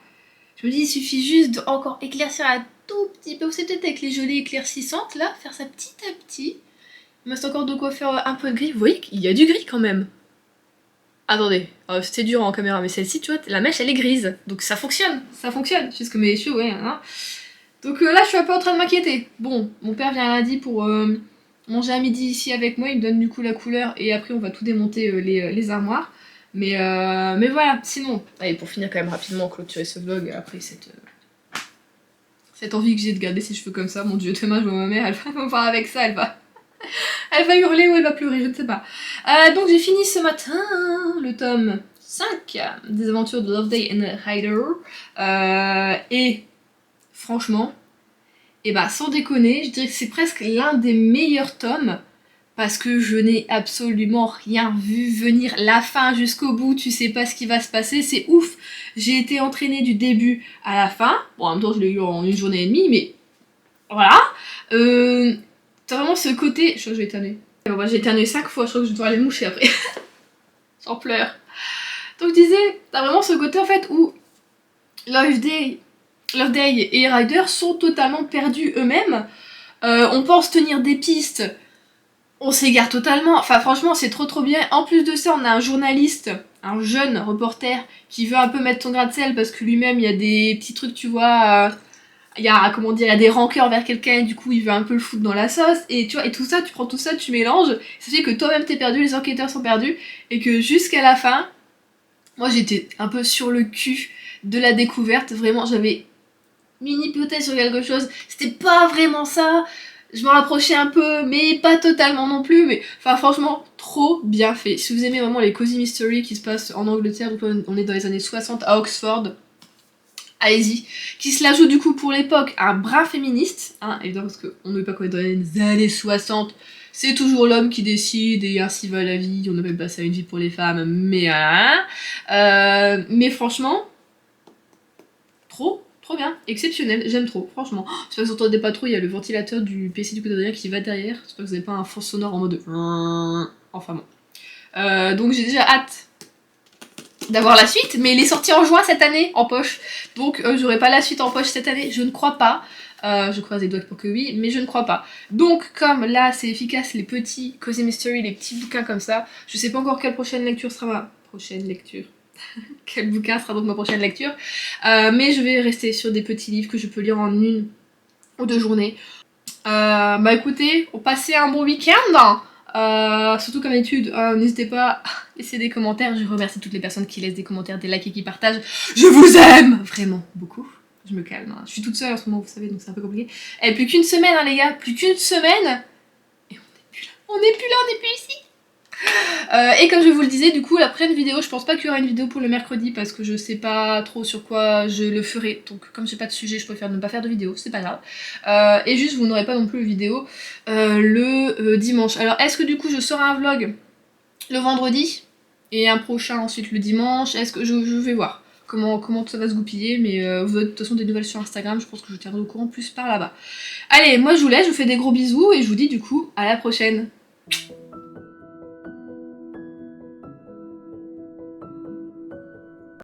Je me dis, il suffit juste d'encore éclaircir tout petit peu, c'est peut-être avec les gelées éclaircissantes là, faire ça petit à petit. Il me reste encore de quoi faire un peu de gris. Vous voyez qu'il y a du gris quand même. Attendez, c'était dur en caméra, mais celle-ci, tu vois, la mèche elle est grise. Donc ça fonctionne. Juste que mes cheveux, ouais. Hein. Donc là, je suis un peu en train de m'inquiéter. Bon, mon père vient lundi pour manger à midi ici avec moi. Il me donne du coup la couleur et après on va tout démonter les armoires. Mais voilà, sinon. Allez, pour finir quand même rapidement, clôturer ce vlog après cette envie que j'ai de garder ses cheveux comme ça. Mon dieu, demain je vois ma mère, elle va me voir avec ça, elle va hurler ou elle va pleurer, je ne sais pas. Donc j'ai fini ce matin le tome 5 des aventures de Loveday and Rider. Et franchement, et bah sans déconner, je dirais que c'est presque l'un des meilleurs tomes parce que je n'ai absolument rien vu venir. La fin jusqu'au bout, tu sais pas ce qui va se passer, c'est ouf. J'ai été entraînée du début à la fin. Bon, en même temps, je l'ai eu en une journée et demie, mais voilà. T'as vraiment ce côté... Je crois que je vais éternuer. Bon, bah, j'ai éternué 5 fois, je crois que je dois aller me moucher après. J'en pleure. Donc je disais, t'as vraiment ce côté en fait où Loveday et Ryder sont totalement perdus eux-mêmes. On pense tenir des pistes, on s'égare totalement. Enfin franchement c'est trop bien. En plus de ça on a un journaliste, un jeune reporter qui veut un peu mettre son grain de sel parce que lui-même il y a des petits trucs tu vois... il y a, comment dire, il y a des rancœurs vers quelqu'un et du coup il veut un peu le foutre dans la sauce et tu vois, et tout ça, tu prends tout ça, tu mélanges, ça fait que toi-même t'es perdu, les enquêteurs sont perdus et que jusqu'à la fin, moi j'étais un peu sur le cul de la découverte, vraiment j'avais une hypothèse sur quelque chose, c'était pas vraiment ça, je m'en rapprochais un peu mais pas totalement non plus, mais enfin franchement trop bien fait. Si vous aimez vraiment les cozy mystery qui se passent en Angleterre, donc on est dans les années 60 à Oxford, allez-y, qui se la joue du coup pour l'époque un brin féministe, hein, évidemment parce qu'on ne veut pas qu'on est dans les années 60, c'est toujours l'homme qui décide et ainsi va la vie, on n'a même pas ça une vie pour les femmes, mais mais franchement, trop bien, exceptionnel, j'aime trop, franchement. J'espère que vous entendez pas trop, il y a le ventilateur du PC du côté d'Adrien qui va derrière, j'espère que vous n'avez pas un fond sonore en mode... Enfin bon. Donc j'ai déjà hâte d'avoir la suite, mais il est sorti en juin cette année en poche, donc j'aurai pas la suite en poche cette année, je ne crois pas. Je croise les doigts pour que oui, mais je ne crois pas. Donc comme là c'est efficace, les petits cozy mystery, les petits bouquins comme ça, je sais pas encore quelle prochaine lecture sera ma prochaine lecture. Quel bouquin sera donc ma prochaine lecture, mais je vais rester sur des petits livres que je peux lire en 1 ou 2 journées. Bah écoutez, on passait un bon week-end. Surtout comme d'habitude, n'hésitez pas à laisser des commentaires. Je remercie toutes les personnes qui laissent des commentaires, des likes et qui partagent. Je vous aime vraiment beaucoup. Je me calme, hein. Je suis toute seule en ce moment, vous savez, donc c'est un peu compliqué. Et plus qu'une semaine, hein, les gars, plus qu'une semaine. Et on n'est plus là. On n'est plus ici. Et comme je vous le disais, du coup, la prochaine vidéo, je pense pas qu'il y aura une vidéo pour le mercredi parce que je sais pas trop sur quoi je le ferai. Donc, comme j'ai pas de sujet, je préfère ne pas faire de vidéo, c'est pas grave. Et juste, vous n'aurez pas non plus de vidéo le dimanche. Alors, est-ce que du coup, je sors un vlog le vendredi et un prochain ensuite le dimanche? Est-ce que je vais voir comment ça va se goupiller, mais vous avez de toute façon des nouvelles sur Instagram, je pense que je tiendrai au courant plus par là-bas. Allez, moi je vous laisse, je vous fais des gros bisous et je vous dis du coup à la prochaine.